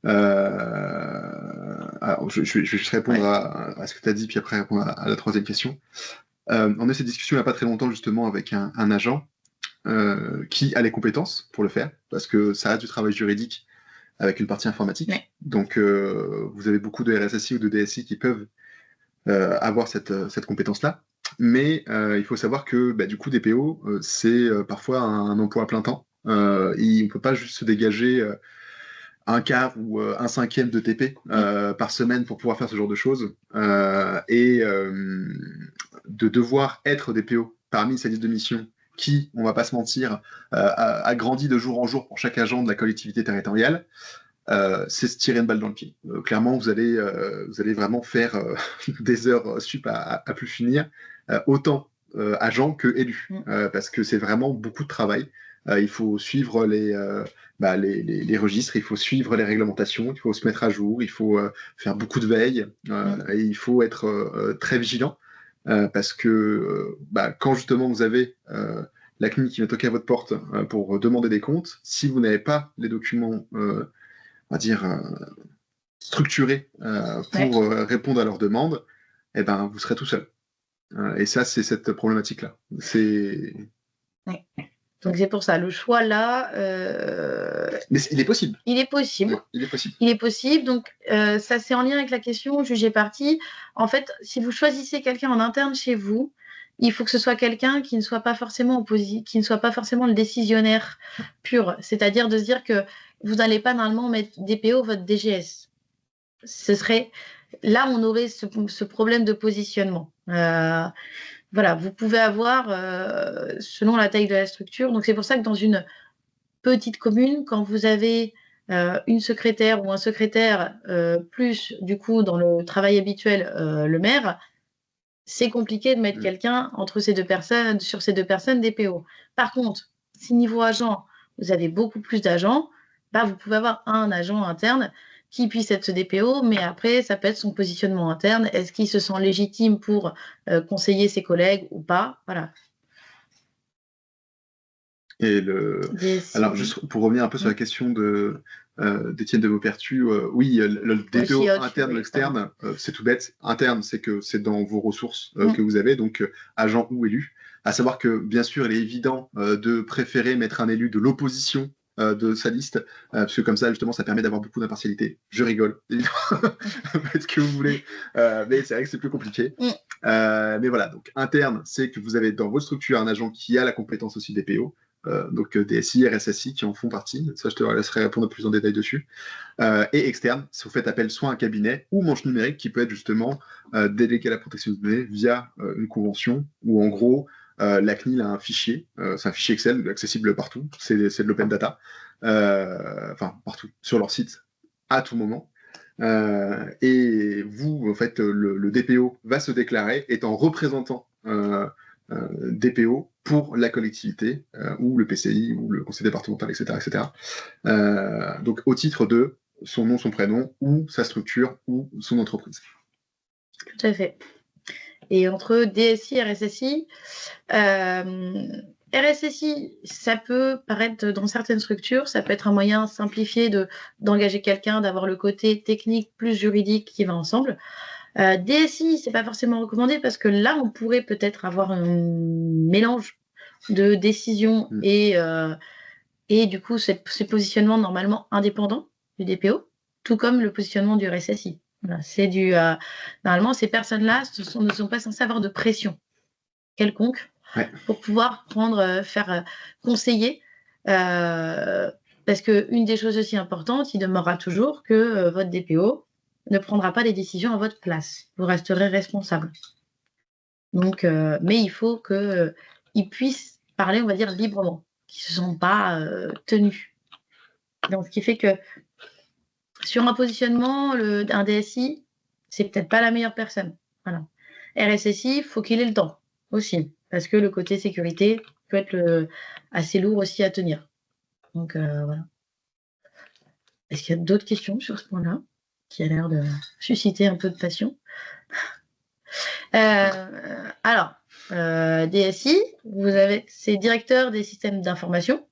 Speaker 1: alors je vais juste répondre à ce que tu as dit, puis après répondre à la troisième question. On a eu cette discussion il n'y a pas très longtemps justement avec un agent qui a les compétences pour le faire, parce que ça a du travail juridique avec une partie informatique. Ouais. Donc vous avez beaucoup de RSSI ou de DSI qui peuvent avoir cette compétence-là. Mais il faut savoir que du coup, DPO, c'est parfois un emploi à plein temps. On ne peut pas juste se dégager un quart ou un cinquième de TP par semaine pour pouvoir faire ce genre de choses. Et de devoir être DPO parmi ces listes de missions qui, on va pas se mentir, a grandi de jour en jour pour chaque agent de la collectivité territoriale, c'est se tirer une balle dans le pied. Clairement, vous allez vraiment faire des heures sup à plus finir, autant agent que élu, parce que c'est vraiment beaucoup de travail. il faut suivre les registres, il faut suivre les réglementations, il faut se mettre à jour, il faut faire beaucoup de veille, et il faut être très vigilant, parce que quand justement vous avez la CNIL qui va toquer à votre porte pour demander des comptes, si vous n'avez pas les documents, on va dire, structurés pour répondre à leurs demandes, eh ben, vous serez tout seul. Et ça, c'est cette problématique-là.
Speaker 2: Ouais. Donc c'est pour ça, le choix là...
Speaker 1: Mais il est possible.
Speaker 2: Il est possible.
Speaker 1: Oui, il est possible.
Speaker 2: Il est possible. Donc ça, c'est en lien avec la question jugé parti. En fait, si vous choisissez quelqu'un en interne chez vous, il faut que ce soit quelqu'un qui ne soit pas forcément qui ne soit pas forcément le décisionnaire pur. C'est-à-dire de se dire que vous n'allez pas normalement mettre DPO votre DGS. Ce serait... Là, on aurait ce problème de positionnement. Voilà, vous pouvez avoir, selon la taille de la structure, donc c'est pour ça que dans une petite commune, quand vous avez une secrétaire ou un secrétaire, plus du coup dans le travail habituel, le maire, c'est compliqué de mettre quelqu'un entre ces deux personnes, sur ces deux personnes DPO. Par contre, si niveau agent, vous avez beaucoup plus d'agents, vous pouvez avoir un agent interne qui puisse être ce DPO, mais après, ça peut être son positionnement interne. Est-ce qu'il se sent légitime pour conseiller ses collègues ou pas? Voilà.
Speaker 1: Et alors, juste pour revenir un peu sur la question d'Étienne de Maupertu, oui, le DPO interne ou externe, c'est tout bête. Interne, c'est que c'est dans vos ressources que vous avez, donc agent ou élu. À savoir que, bien sûr, il est évident de préférer mettre un élu de l'opposition de sa liste, parce que comme ça, justement, ça permet d'avoir beaucoup d'impartialité. Je rigole, évidemment, faites ce que vous voulez, mais c'est vrai que c'est plus compliqué. Mais voilà, donc interne, c'est que vous avez dans votre structure un agent qui a la compétence aussi DPO, donc DSI, RSSI qui en font partie, ça je te laisserai répondre plus en détail dessus. Et externe, si vous faites appel soit à un cabinet ou manche numérique qui peut être justement délégué à la protection des données via une convention où en gros la CNIL a un fichier, c'est un fichier Excel accessible partout, c'est de l'open data, enfin partout, sur leur site, à tout moment. Et vous, en fait, le DPO va se déclarer étant représentant DPO pour la collectivité, ou le PCI, ou le conseil départemental, etc. etc. Donc au titre de son nom, son prénom, ou sa structure, ou son entreprise.
Speaker 2: Tout à fait. Et entre DSI et RSSI, RSSI, ça peut paraître dans certaines structures, ça peut être un moyen simplifié d'engager quelqu'un, d'avoir le côté technique plus juridique qui va ensemble. DSI, c'est pas forcément recommandé parce que là, on pourrait peut-être avoir un mélange de décisions et du coup, ces positionnements normalement indépendants du DPO, tout comme le positionnement du RSSI. Voilà, c'est normalement, ces personnes-là ne sont pas censées avoir de pression quelconque pour pouvoir faire conseiller. Parce qu'une des choses aussi importantes, il demeurera toujours que votre DPO ne prendra pas les décisions à votre place. Vous resterez responsable. Donc, mais il faut qu'ils puissent parler, on va dire, librement, qu'ils ne se sentent pas tenus. Donc, ce qui fait que sur un positionnement, un DSI, c'est peut-être pas la meilleure personne. Voilà. RSSI, il faut qu'il ait le temps aussi, parce que le côté sécurité peut être assez lourd aussi à tenir. Donc, voilà. Est-ce qu'il y a d'autres questions sur ce point-là, qui a l'air de susciter un peu de passion? Alors, DSI, c'est directeur des systèmes d'information.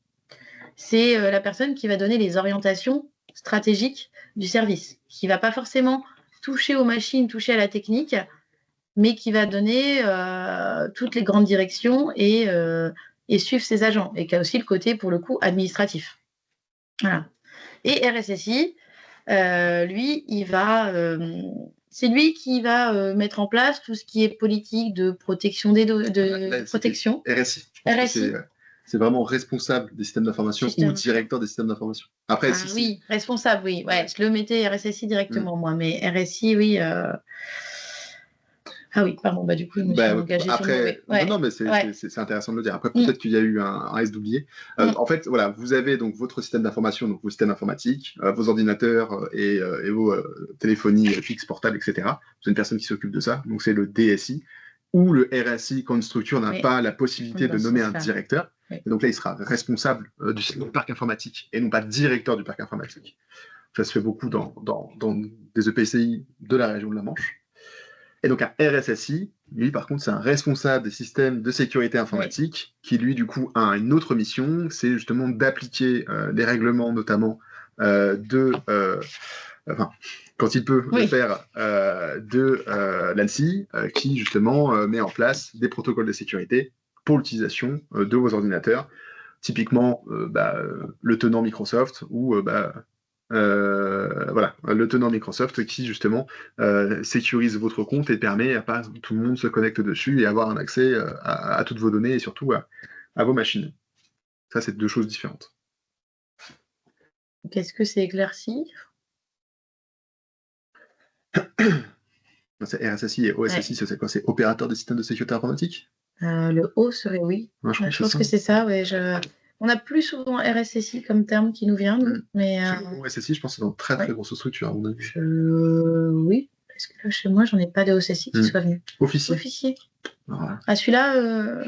Speaker 2: C'est la personne qui va donner les orientations stratégiques du service, qui ne va pas forcément toucher aux machines, toucher à la technique, mais qui va donner toutes les grandes directions et suivre ses agents, et qui a aussi le côté, pour le coup, administratif. Voilà. Et RSSI, lui, c'est lui qui va mettre en place tout ce qui est politique de protection protection.
Speaker 1: RSI. RSI. C'est vraiment responsable des systèmes d'information ou directeur des systèmes d'information. Après,
Speaker 2: oui, responsable, oui. Ouais, je le mettais RSSI directement, moi, mais RSI, oui. Ah oui, pardon, du coup, je me suis engagée sur le mauvais.
Speaker 1: Non, mais c'est intéressant de le dire. Après, peut-être qu'il y a eu un reste oublié. En fait, voilà, vous avez donc votre système d'information, donc vos systèmes informatiques, vos ordinateurs et vos téléphonies fixes, portables, etc. Vous avez une personne qui s'occupe de ça, donc c'est le DSI. ou le RSI, quand une structure n'a
Speaker 2: Oui.
Speaker 1: pas la possibilité de
Speaker 2: Dans ce
Speaker 1: nommer un
Speaker 2: sens-là.
Speaker 1: directeur.
Speaker 2: Oui.
Speaker 1: Et donc là, il sera responsable du parc informatique et non pas directeur du parc informatique. Ça se fait beaucoup dans des EPCI de la région de la Manche. Et donc un RSSI, lui par contre, c'est un responsable des systèmes de sécurité informatique qui lui du coup a une autre mission, c'est justement d'appliquer les règlements notamment enfin, quand il peut le faire, de l'ANSSI, qui justement met en place des protocoles de sécurité pour l'utilisation de vos ordinateurs. Typiquement, le tenant Microsoft ou voilà, le tenant Microsoft qui justement sécurise votre compte et permet à pas tout le monde se connecte dessus et avoir un accès à toutes vos données et surtout à vos machines. Ça, c'est deux choses différentes.
Speaker 2: Qu'est-ce que c'est éclairci?
Speaker 1: C'est RSSI et OSSI, c'est quoi? C'est opérateur des systèmes de sécurité informatique?
Speaker 2: Le O serait oui.
Speaker 1: Ouais,
Speaker 2: Je pense que c'est ça, ouais. On a plus souvent RSSI comme terme qui nous vient, nous, mais
Speaker 1: OSSI, je pense que c'est dans très très grosse structure, à mon avis.
Speaker 2: Oui, parce que là, chez moi, j'en ai pas de OSSI qui soit venu.
Speaker 1: Officier.
Speaker 2: Voilà. Ah, celui-là,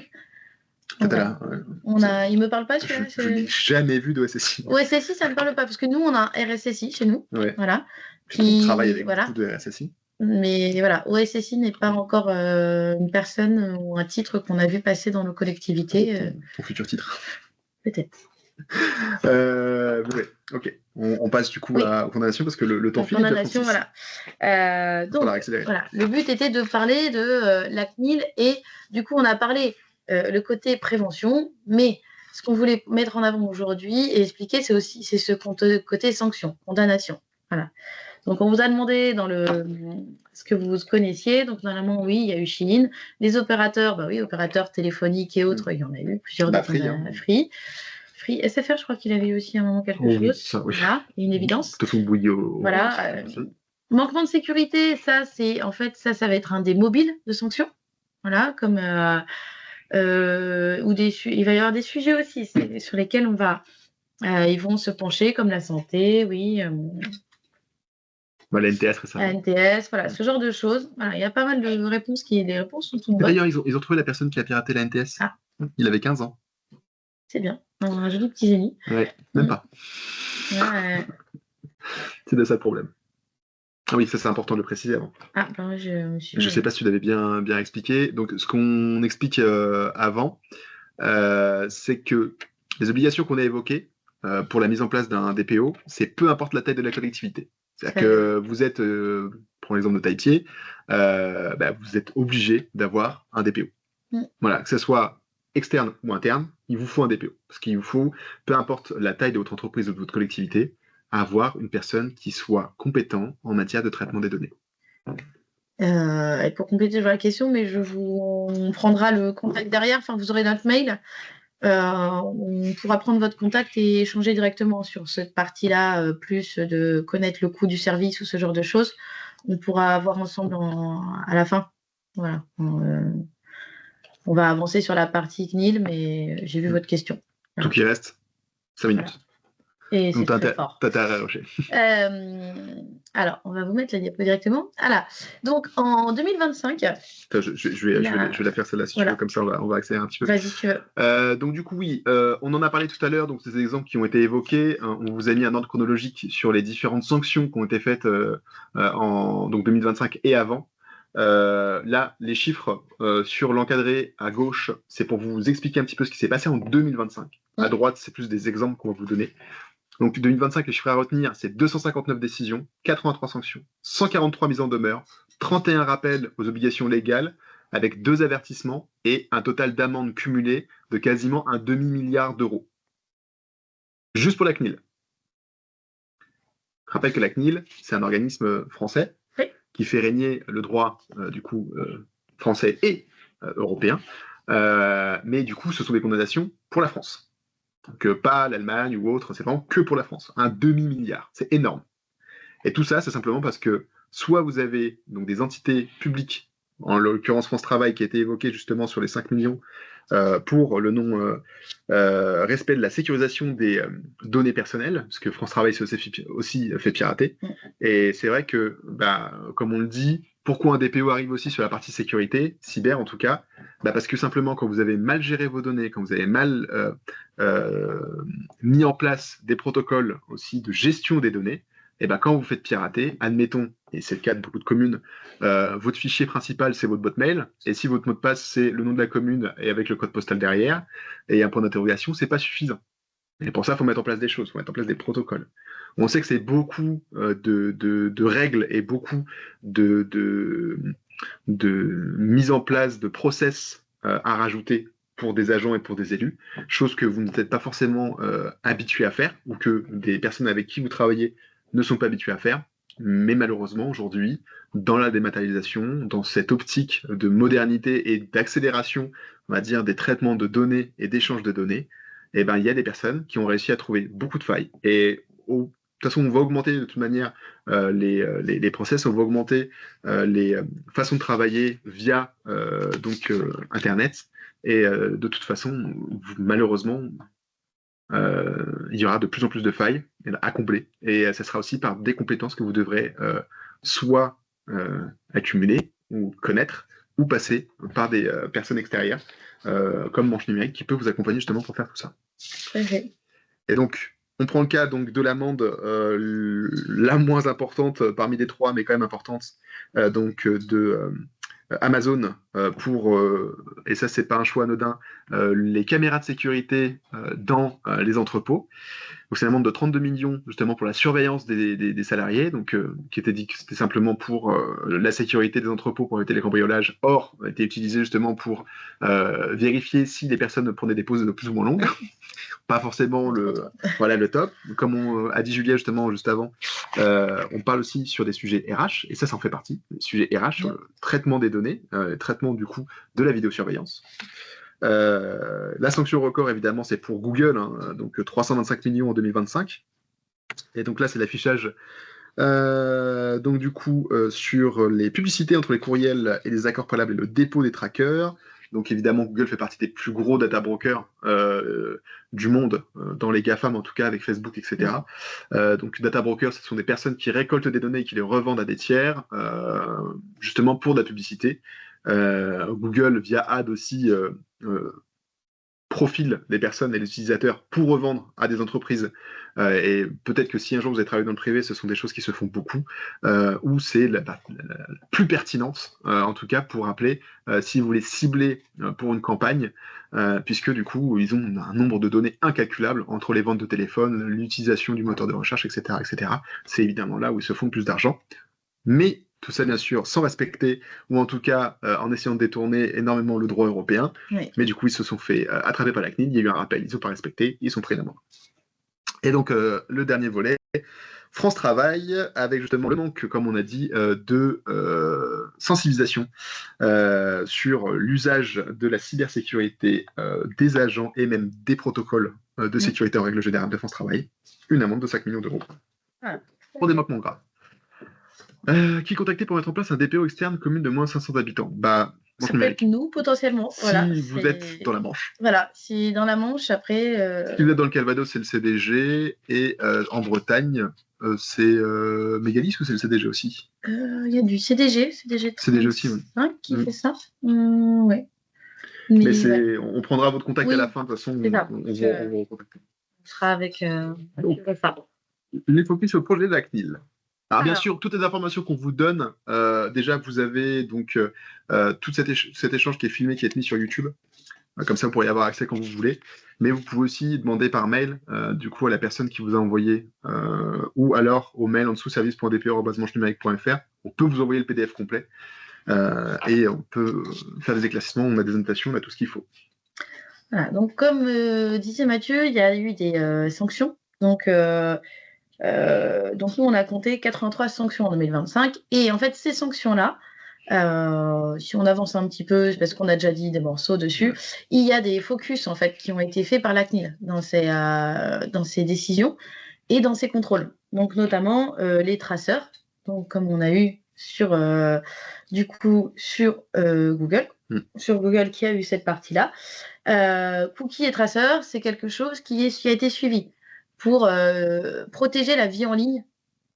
Speaker 2: il me parle pas, celui-là.
Speaker 1: Je n'ai jamais vu d'OSSI.
Speaker 2: OSSI, ça me parle pas, parce que nous, on a un RSSI chez nous.
Speaker 1: Ouais.
Speaker 2: Voilà.
Speaker 1: Qui travaille avec beaucoup de RSSI.
Speaker 2: Mais voilà, OSSI n'est pas encore une personne ou un titre qu'on a vu passer dans nos collectivités.
Speaker 1: Ton futur titre.
Speaker 2: Peut-être.
Speaker 1: Ouais, ok. On passe du coup aux condamnations parce que le temps file.
Speaker 2: Condamnation, voilà. Donc, voilà. Le but était de parler de la CNIL et du coup, on a parlé le côté prévention, mais ce qu'on voulait mettre en avant aujourd'hui et expliquer, c'est ce côté sanction, condamnation. Voilà. Donc, on vous a demandé dans ce que vous connaissiez. Donc, normalement, oui, il y a eu Chine. Les opérateurs, oui, opérateurs téléphoniques et autres, il y en a eu plusieurs. Free. SFR, je crois qu'il avait eu aussi à un moment quelque chose. Ça, oui. Voilà, une évidence. Voilà. Manquement de sécurité, ça, ça va être un des mobiles de sanctions. Voilà, comme il va y avoir des sujets aussi sur lesquels ils vont se pencher, comme la santé, oui.
Speaker 1: La NTS récemment.
Speaker 2: La NTS, voilà, ce genre de choses. Voilà, il y a pas mal de réponses les réponses sont toutes bonnes.
Speaker 1: D'ailleurs, ils ont trouvé la personne qui a piraté la NTS. Ah. Il avait 15 ans.
Speaker 2: C'est bien, un joli petit génie.
Speaker 1: Ouais, même pas. Ouais. C'est de ça le problème. Ah oui, ça c'est important de le préciser avant.
Speaker 2: Ah, ben
Speaker 1: je sais pas si tu l'avais bien expliqué. Donc, ce qu'on explique avant, c'est que les obligations qu'on a évoquées pour la mise en place d'un DPO, c'est peu importe la taille de la collectivité. C'est-à-dire que vous êtes, pour l'exemple de Taïtier, vous êtes obligé d'avoir un DPO. Voilà, que ce soit externe ou interne, il vous faut un DPO. Parce qu'il vous faut, peu importe la taille de votre entreprise ou de votre collectivité, avoir une personne qui soit compétente en matière de traitement des données.
Speaker 2: Et pour compléter la question, mais on prendra le contact derrière, enfin vous aurez notre mail. On pourra prendre votre contact et échanger directement sur cette partie-là, plus de connaître le coût du service ou ce genre de choses. On pourra voir ensemble à la fin. Voilà. On va avancer sur la partie CNIL, mais j'ai vu votre question.
Speaker 1: Tout qui reste 5 minutes. Voilà.
Speaker 2: Et c'est très fort. Alors, on va vous mettre la diapo directement. Voilà. Donc, en 2025...
Speaker 1: Je vais la faire celle-là, si tu veux, comme ça, on va accélérer un petit peu.
Speaker 2: Vas-y, tu veux.
Speaker 1: Donc, du coup, oui, on en a parlé tout à l'heure, donc ces exemples qui ont été évoqués. On vous a mis un ordre chronologique sur les différentes sanctions qui ont été faites en 2025 et avant. Là, les chiffres sur l'encadré à gauche, c'est pour vous expliquer un petit peu ce qui s'est passé en 2025. À droite, c'est plus des exemples qu'on va vous donner. Donc 2025, les chiffres à retenir, c'est 259 décisions, 83 sanctions, 143 mises en demeure, 31 rappels aux obligations légales, avec 2 avertissements et un total d'amendes cumulées de quasiment un demi-milliard d'euros. Juste pour la CNIL. Je rappelle que la CNIL, c'est un organisme français qui fait régner le droit français et européen, mais du coup, ce sont des condamnations pour la France. Donc pas l'Allemagne ou autre, c'est vraiment que pour la France. Un demi-milliard, c'est énorme. Et tout ça, c'est simplement parce que soit vous avez donc des entités publiques, en l'occurrence France Travail, qui a été évoqué justement sur les 5 millions, pour le non-respect de la sécurisation des données personnelles, parce que France Travail s'est aussi fait pirater. Et c'est vrai que, comme on le dit, Pourquoi un DPO arrive aussi sur la partie sécurité, cyber en tout cas? Bah parce que simplement quand vous avez mal géré vos données, quand vous avez mal euh, mis en place des protocoles aussi de gestion des données, et ben quand vous faites pirater, admettons, et c'est le cas de beaucoup de communes, votre fichier principal c'est votre boîte mail, et si votre mot de passe c'est le nom de la commune et avec le code postal derrière, et un point d'interrogation, c'est pas suffisant. Et pour ça, il faut mettre en place des choses, il faut mettre en place des protocoles. On sait que c'est beaucoup de règles et beaucoup de, de, de mise en place de process à rajouter pour des agents et pour des élus, chose que vous n'êtes pas forcément habitué à faire ou que des personnes avec qui vous travaillez ne sont pas habituées à faire. Mais malheureusement, aujourd'hui, dans la dématérialisation, dans cette optique de modernité et d'accélération, on va dire, des traitements de données et d'échanges de données, eh ben, il y a des personnes qui ont réussi à trouver beaucoup de failles. Et de toute façon, on va augmenter de toute manière les process, on va augmenter les façons de travailler via Internet. Et de toute façon, malheureusement, il y aura de plus en plus de failles à combler. Et ça sera aussi par des compétences que vous devrez soit accumuler ou connaître, ou passer par des personnes extérieures, comme Manche Numérique, qui peut vous accompagner justement pour faire tout ça.
Speaker 2: Okay.
Speaker 1: Et donc, on prend le cas donc, de l'amende la moins importante parmi les trois, mais quand même importante, de Amazon pour, et ça c'est pas un choix anodin, les caméras de sécurité dans les entrepôts. Donc c'est une amende de 32 millions justement pour la surveillance des salariés, donc qui était dit que c'était simplement pour la sécurité des entrepôts pour éviter les cambriolages. Or, a été utilisé justement pour vérifier si les personnes prenaient des pauses de plus ou moins longues. Pas forcément le top. Comme on a dit Julia justement juste avant, on parle aussi sur des sujets RH, et ça en fait partie, des sujets RH sur le traitement des données, traitement du coup de la vidéosurveillance. La sanction record, évidemment, c'est pour Google, hein, donc 325 millions en 2025. Et donc là, c'est l'affichage donc du coup, sur les publicités entre les courriels et les accords préalables et le dépôt des trackers. Donc évidemment, Google fait partie des plus gros data brokers du monde, dans les GAFAM en tout cas, avec Facebook, etc. Donc data brokers, ce sont des personnes qui récoltent des données et qui les revendent à des tiers, justement pour de la publicité. Google, via Ad aussi, profile des personnes et des utilisateurs pour revendre à des entreprises. Et peut-être que si un jour vous avez travaillé dans le privé, ce sont des choses qui se font beaucoup, où c'est la plus pertinente, en tout cas pour rappeler, si vous voulez cibler pour une campagne, puisque du coup, ils ont un nombre de données incalculable entre les ventes de téléphone, l'utilisation du moteur de recherche, etc. etc. C'est évidemment là où ils se font le plus d'argent. Mais tout ça, bien sûr, sans respecter, ou en tout cas en essayant de détourner énormément le droit européen.
Speaker 2: Oui.
Speaker 1: Mais du coup, ils se sont fait attraper par la CNIL, il y a eu un rappel, ils n'ont pas respecté, ils sont pris d'amende. Et donc, le dernier volet, France Travail, avec justement le manque, comme on a dit, de sensibilisation sur l'usage de la cybersécurité des agents et même des protocoles de sécurité en règle générale de France Travail. Une amende de 5 millions d'euros. Pour des manquements graves. Qui contacter pour mettre en place un DPO externe commune de moins de 500 habitants? Bah,
Speaker 2: ça peut être nous, potentiellement.
Speaker 1: Si
Speaker 2: voilà,
Speaker 1: vous êtes dans la Manche.
Speaker 2: Voilà, si dans la Manche, après...
Speaker 1: Si vous êtes dans le Calvados, c'est le CDG, et en Bretagne, c'est Mégalis ou c'est le CDG aussi?
Speaker 2: Il y a du CDG
Speaker 1: aussi, oui.
Speaker 2: Qui fait ça. Ouais. Mais
Speaker 1: ouais. On prendra votre contact à la fin, de toute façon, on vous recontacter.
Speaker 2: On sera avec ça.
Speaker 1: Les focus sur le projet de la CNIL. Alors bien sûr, toutes les informations qu'on vous donne, déjà vous avez donc tout cet échange qui est filmé, qui est mis sur YouTube. Comme ça, vous pourrez y avoir accès quand vous voulez. Mais vous pouvez aussi demander par mail, du coup, à la personne qui vous a envoyé, ou alors au mail en dessous, service.dpo@manchenumérique.fr. On peut vous envoyer le PDF complet, et on peut faire des éclaircissements, on a des annotations, on a tout ce qu'il faut.
Speaker 2: Voilà, donc comme disait Mathieu, il y a eu des sanctions. Donc nous, on a compté 83 sanctions en 2025. Et en fait, ces sanctions-là, si on avance un petit peu, parce qu'on a déjà dit des morceaux dessus, il y a des focus en fait qui ont été faits par la CNIL dans ces décisions et dans ces contrôles. Donc notamment les traceurs, donc comme on a eu sur Google, sur Google qui a eu cette partie-là. Cookies et traceurs, c'est quelque chose qui a été suivi pour protéger la vie en ligne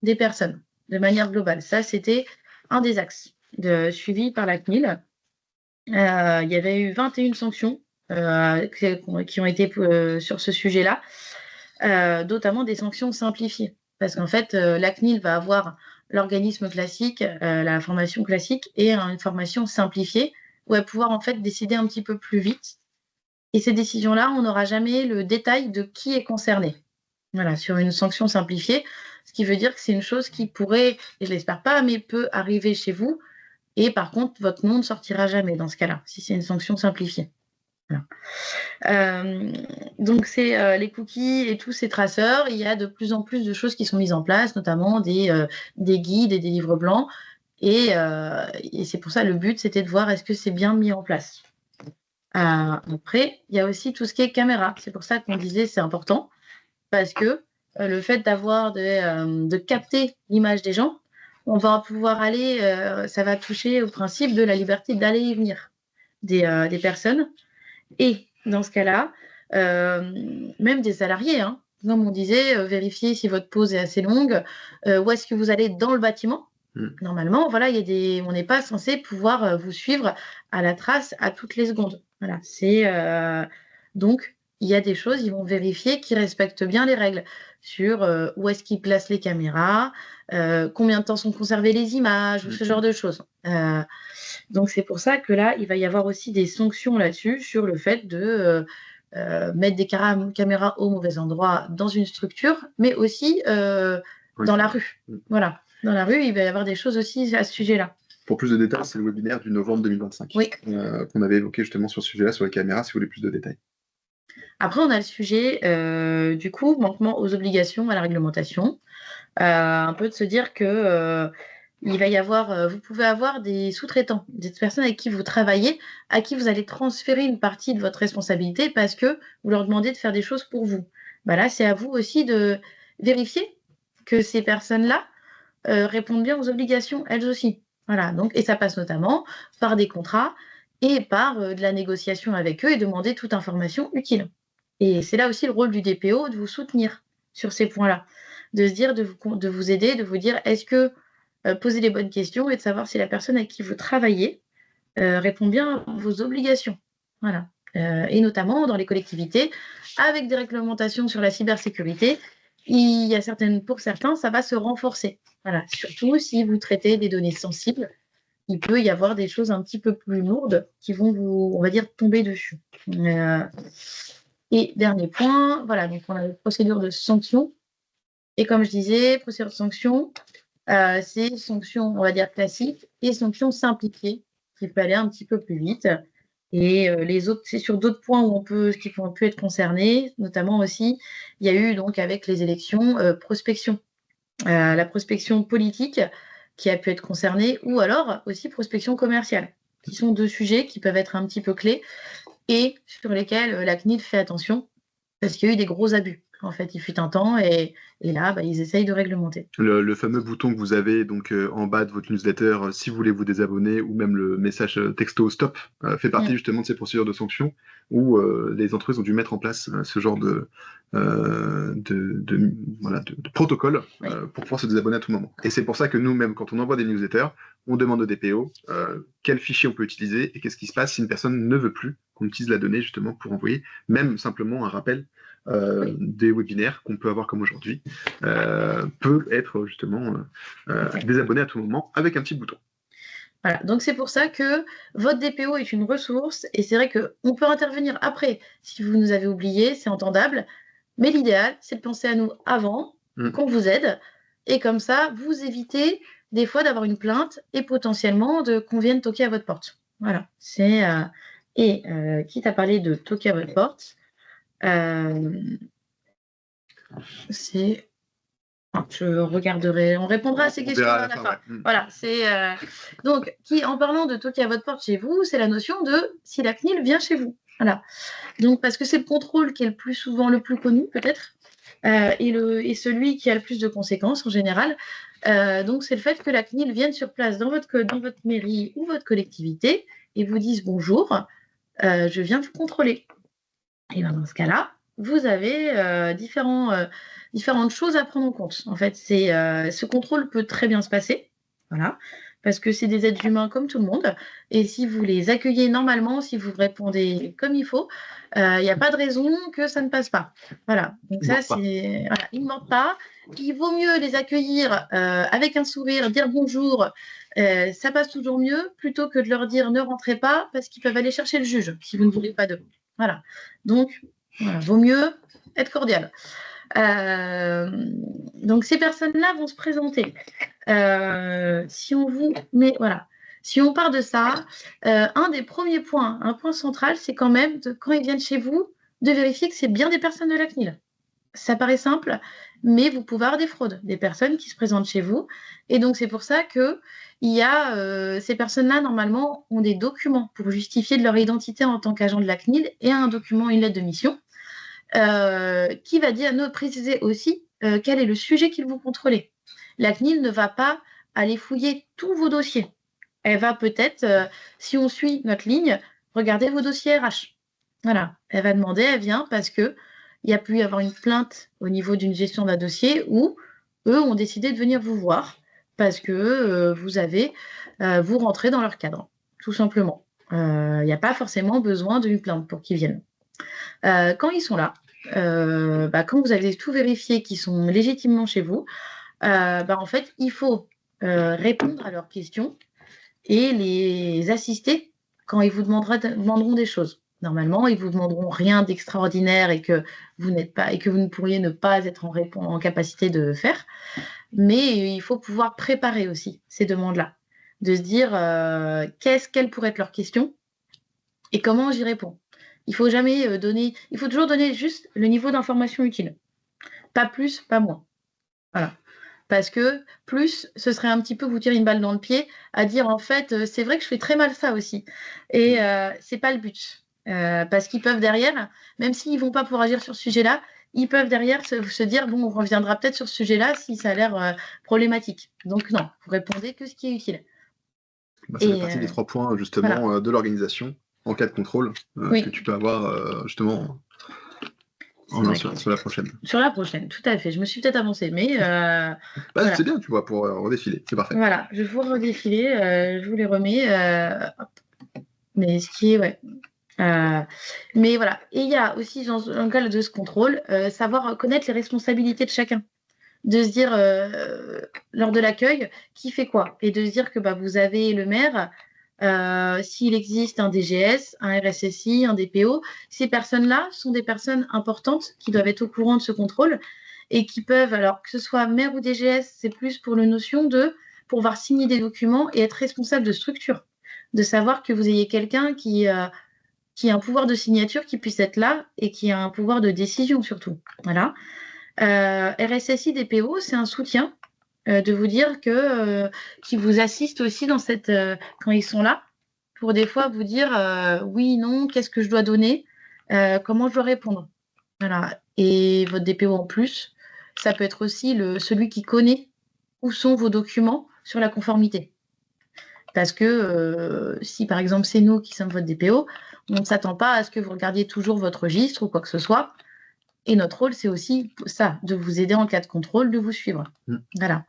Speaker 2: des personnes de manière globale. Ça, c'était un des axes. suivies par la CNIL. Il y avait eu 21 sanctions qui ont été sur ce sujet-là, notamment des sanctions simplifiées. Parce qu'en fait, la CNIL va avoir l'organisme classique, la formation classique, et une formation simplifiée, où elle va pouvoir en fait décider un petit peu plus vite. Et ces décisions-là, on n'aura jamais le détail de qui est concerné. Voilà, sur une sanction simplifiée, ce qui veut dire que c'est une chose qui pourrait, et je l'espère pas, mais peut arriver chez vous. Et par contre, votre nom ne sortira jamais dans ce cas-là, si c'est une sanction simplifiée. Voilà. Donc, c'est les cookies et tous ces traceurs. Il y a de plus en plus de choses qui sont mises en place, notamment des guides et des livres blancs. Et c'est pour ça le but, c'était de voir est-ce que c'est bien mis en place. Après, il y a aussi tout ce qui est caméra. C'est pour ça qu'on disait c'est important, parce que le fait d'avoir de capter l'image des gens, on va pouvoir aller, ça va toucher au principe de la liberté d'aller et venir des personnes. Et dans ce cas-là, même des salariés, hein, comme on disait, vérifier si votre pause est assez longue, où est-ce que vous allez dans le bâtiment. Normalement, voilà, on n'est pas censé pouvoir vous suivre à la trace à toutes les secondes. Voilà, donc il y a des choses, ils vont vérifier qu'ils respectent bien les règles sur où est-ce qu'ils placent les caméras, combien de temps sont conservées les images, ou ce genre de choses. Donc c'est pour ça que là, il va y avoir aussi des sanctions là-dessus sur le fait de mettre des caméras au mauvais endroit dans une structure, mais aussi dans la rue. Voilà. Dans la rue, il va y avoir des choses aussi à ce sujet-là.
Speaker 1: Pour plus de détails, c'est le webinaire du novembre 2025 qu'on avait évoqué justement sur ce sujet-là, sur les caméras, si vous voulez plus de détails.
Speaker 2: Après, on a le sujet, du coup, manquement aux obligations, à la réglementation. Un peu de se dire que il va y avoir, vous pouvez avoir des sous-traitants, des personnes avec qui vous travaillez, à qui vous allez transférer une partie de votre responsabilité parce que vous leur demandez de faire des choses pour vous. Bah là, c'est à vous aussi de vérifier que ces personnes-là répondent bien aux obligations, elles aussi. Voilà, donc, et ça passe notamment par des contrats et par de la négociation avec eux et demander toute information utile. Et c'est là aussi le rôle du DPO de vous soutenir sur ces points-là, de se dire, de vous aider, de vous dire est-ce que poser les bonnes questions et de savoir si la personne avec qui vous travaillez répond bien à vos obligations. Voilà. Et notamment dans les collectivités, avec des réglementations sur la cybersécurité, pour certains, ça va se renforcer. Voilà. Surtout si vous traitez des données sensibles, il peut y avoir des choses un petit peu plus lourdes qui vont vous, on va dire, tomber dessus. Et dernier point, voilà, donc on a la procédure de sanction. Et comme je disais, procédure de sanction, c'est sanctions, on va dire, classiques et sanctions simplifiées, qui peut aller un petit peu plus vite. Et les autres, c'est sur d'autres points qui ont pu être concernés, notamment aussi, il y a eu donc avec les élections, prospection. La prospection politique qui a pu être concernée, ou alors aussi prospection commerciale, qui sont deux sujets qui peuvent être un petit peu clés et sur lesquels la CNIL fait attention parce qu'il y a eu des gros abus. En fait, il fut un temps et là, ils essayent de réglementer.
Speaker 1: Le fameux bouton que vous avez donc en bas de votre newsletter, si vous voulez vous désabonner, ou même le message texto stop, fait partie justement de ces procédures de sanctions où les entreprises ont dû mettre en place ce genre de protocole pour pouvoir se désabonner à tout moment. Et c'est pour ça que nous-mêmes, quand on envoie des newsletters, on demande au DPO quel fichier on peut utiliser et qu'est-ce qui se passe si une personne ne veut plus qu'on utilise la donnée justement pour envoyer même simplement un rappel des webinaires qu'on peut avoir comme aujourd'hui, peut être justement désabonné à tout moment avec un petit bouton.
Speaker 2: Voilà, donc c'est pour ça que votre DPO est une ressource et c'est vrai qu'on peut intervenir après. Si vous nous avez oublié, c'est entendable, mais l'idéal, c'est de penser à nous avant, qu'on vous aide, et comme ça, vous évitez des fois d'avoir une plainte et potentiellement qu'on vienne toquer à votre porte. Voilà, quitte à parler de toquer à votre porte, je regarderai, on répondra à ces questions à la fin. Voilà, donc, en parlant de toquer à votre porte chez vous, c'est la notion de si la CNIL vient chez vous. Voilà. Donc, parce que c'est le contrôle qui est le plus souvent le plus connu, peut-être, et celui qui a le plus de conséquences en général. Donc, c'est le fait que la CNIL vienne sur place dans votre mairie ou votre collectivité et vous dise bonjour, je viens vous contrôler. Et bien, dans ce cas-là, vous avez différentes choses à prendre en compte. En fait, ce contrôle peut très bien se passer. Voilà. parce que c'est des êtres humains comme tout le monde. Et si vous les accueillez normalement, si vous répondez comme il faut, il n'y a pas de raison que ça ne passe pas. Voilà. Donc ça, c'est... Voilà. Ils ne mentent pas. Il vaut mieux les accueillir avec un sourire, dire bonjour. Ça passe toujours mieux plutôt que de leur dire ne rentrez pas parce qu'ils peuvent aller chercher le juge si vous ne voulez pas d'eux. Voilà. Donc, voilà, vaut mieux être cordial. Donc, ces personnes-là vont se présenter. Si on part de ça, un des premiers points, un point central, c'est quand même, quand ils viennent chez vous, de vérifier que c'est bien des personnes de la CNIL. Ça paraît simple, mais vous pouvez avoir des fraudes, des personnes qui se présentent chez vous. Et donc, c'est pour ça que ces personnes-là, normalement, ont des documents pour justifier de leur identité en tant qu'agent de la CNIL et un document, une lettre de mission, qui va préciser aussi quel est le sujet qu'ils vont contrôler. La CNIL ne va pas aller fouiller tous vos dossiers. Elle va peut-être, si on suit notre ligne, regarder vos dossiers RH. Voilà. Elle va demander, elle vient parce qu'il y a pu y avoir une plainte au niveau d'une gestion d'un dossier où eux ont décidé de venir vous voir parce que vous rentrez dans leur cadre, tout simplement. Il n'y a pas forcément besoin d'une plainte pour qu'ils viennent. Quand ils sont là, quand vous avez tout vérifié qu'ils sont légitimement chez vous, en fait, il faut répondre à leurs questions et les assister quand ils vous demanderont des choses. Normalement, ils vous demanderont rien d'extraordinaire et que vous ne pourriez ne pas être en capacité de faire. Mais il faut pouvoir préparer aussi ces demandes-là, de se dire quelles pourraient être leurs questions et comment j'y réponds. Il faut toujours donner juste le niveau d'information utile. Pas plus, pas moins. Voilà. Parce que plus, ce serait un petit peu vous tirer une balle dans le pied à dire en fait, c'est vrai que je fais très mal ça aussi. Et c'est pas le but. Parce qu'ils peuvent derrière, même s'ils vont pas pouvoir agir sur ce sujet-là, ils peuvent derrière se dire bon, on reviendra peut-être sur ce sujet-là si ça a l'air problématique. Donc non, vous répondez que ce qui est utile.
Speaker 1: Ça fait partie des 3 points justement de l'organisation en cas de contrôle que tu peux avoir justement sur la prochaine.
Speaker 2: Sur la prochaine, tout à fait. Je me suis peut-être avancée, mais...
Speaker 1: voilà. C'est bien, tu vois, pour redéfiler. C'est parfait.
Speaker 2: Voilà, je vais vous redéfiler, je vous les remets. Mais ce qui est... Ouais. Mais voilà. Et il y a aussi, dans le cas de ce contrôle, savoir connaître les responsabilités de chacun. De se dire, lors de l'accueil, qui fait quoi? Et de se dire que vous avez le maire... s'il existe un DGS, un RSSI, un DPO, ces personnes-là sont des personnes importantes qui doivent être au courant de ce contrôle et qui peuvent, alors que ce soit maire ou DGS, c'est plus pour la notion de pouvoir signer des documents et être responsable de structure, de savoir que vous ayez quelqu'un qui a un pouvoir de signature qui puisse être là et qui a un pouvoir de décision surtout. Voilà. RSSI, DPO, c'est un soutien de vous dire qu'ils vous assistent aussi dans quand ils sont là, pour des fois vous dire oui, non, qu'est-ce que je dois donner, comment je dois répondre. Voilà. Et votre DPO en plus, ça peut être aussi celui qui connaît où sont vos documents sur la conformité. Parce que si par exemple c'est nous qui sommes votre DPO, on ne s'attend pas à ce que vous regardiez toujours votre registre ou quoi que ce soit. Et notre rôle, c'est aussi ça, de vous aider en cas de contrôle, de vous suivre. Voilà.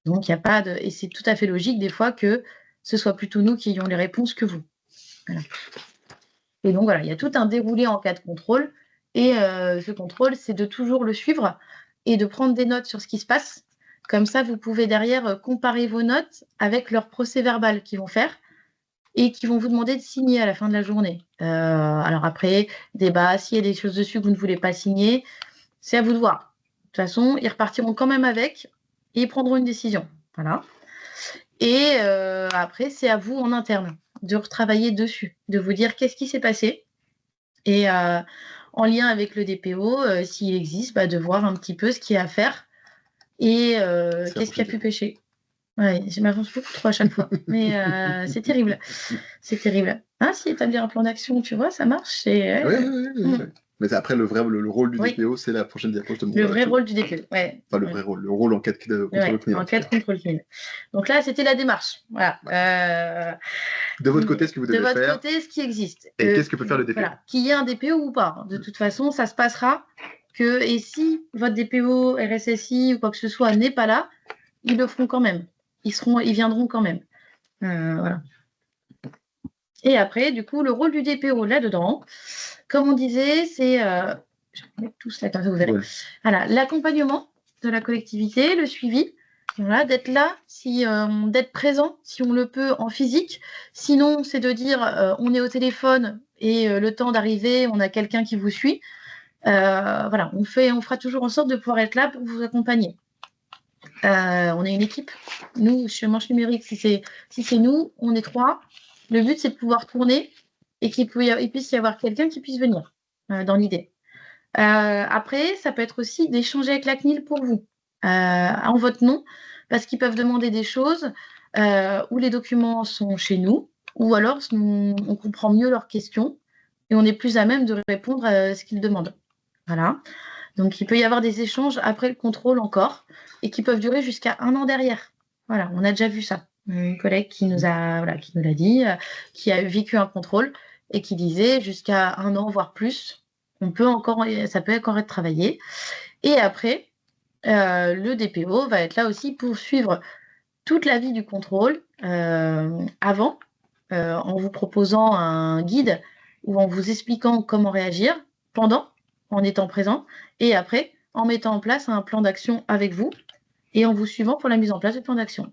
Speaker 2: Donc, il n'y a pas de... Et c'est tout à fait logique, des fois, que ce soit plutôt nous qui ayons les réponses que vous. Voilà. Et donc, voilà, il y a tout un déroulé en cas de contrôle. Et ce contrôle, c'est de toujours le suivre et de prendre des notes sur ce qui se passe. Comme ça, vous pouvez derrière comparer vos notes avec leur procès-verbal qu'ils vont faire et qui vont vous demander de signer à la fin de la journée. Alors après, débat, s'il y a des choses dessus que vous ne voulez pas signer, c'est à vous de voir. De toute façon, ils repartiront quand même avec et ils prendront une décision. Voilà. Et après, c'est à vous en interne de retravailler dessus, de vous dire qu'est-ce qui s'est passé et en lien avec le DPO, s'il existe, de voir un petit peu ce qu'il y a à faire et qu'est-ce qui a pu pêcher. Ouais, je m'avance beaucoup trop à chaque fois, mais c'est terrible. C'est terrible. Ah, si établir un plan d'action, tu vois, ça marche.
Speaker 1: Oui. Mais après, le rôle du DPO, c'est la prochaine diapo.
Speaker 2: Le vrai rôle du DPO, ouais.
Speaker 1: Enfin, le rôle en cas de contrôle CNIL.
Speaker 2: En cas de contrôle CNIL. Donc là, c'était la démarche. Voilà.
Speaker 1: De votre côté, ce que vous devez faire.
Speaker 2: De votre côté, ce qui existe.
Speaker 1: Et qu'est-ce que peut faire le DPO?
Speaker 2: Voilà. Qu'il y ait un DPO ou pas. De toute façon, ça se passera que, et si votre DPO, RSSI ou quoi que ce soit n'est pas là, ils le feront quand même. Ils viendront quand même. Voilà. Et après, du coup, le rôle du DPO là-dedans, comme on disait, c'est, je vais mettre tous là, comme ça vous verrez.
Speaker 1: Ouais.
Speaker 2: Voilà, l'accompagnement de la collectivité, le suivi, voilà, d'être là, d'être présent si on le peut en physique. Sinon, c'est de dire on est au téléphone et le temps d'arriver, on a quelqu'un qui vous suit. Voilà, on fera toujours en sorte de pouvoir être là pour vous accompagner. On est une équipe. Nous, chez Manche Numérique, si c'est nous, on est 3. Le but, c'est de pouvoir tourner et qu'il puisse y avoir quelqu'un qui puisse venir, dans l'idée. Après, ça peut être aussi d'échanger avec la CNIL pour vous, en votre nom, parce qu'ils peuvent demander des choses où les documents sont chez nous, ou alors on comprend mieux leurs questions et on est plus à même de répondre à ce qu'ils demandent. Voilà. Donc, il peut y avoir des échanges après le contrôle encore et qui peuvent durer jusqu'à 1 an derrière. Voilà, on a déjà vu ça. Une collègue qui nous l'a dit, qui a vécu un contrôle et qui disait jusqu'à 1 an, voire plus, ça peut encore être travaillé. Et après, le DPO va être là aussi pour suivre toute la vie du contrôle avant, en vous proposant un guide ou en vous expliquant comment réagir, pendant, en étant présent, et après, en mettant en place un plan d'action avec vous et en vous suivant pour la mise en place du plan d'action.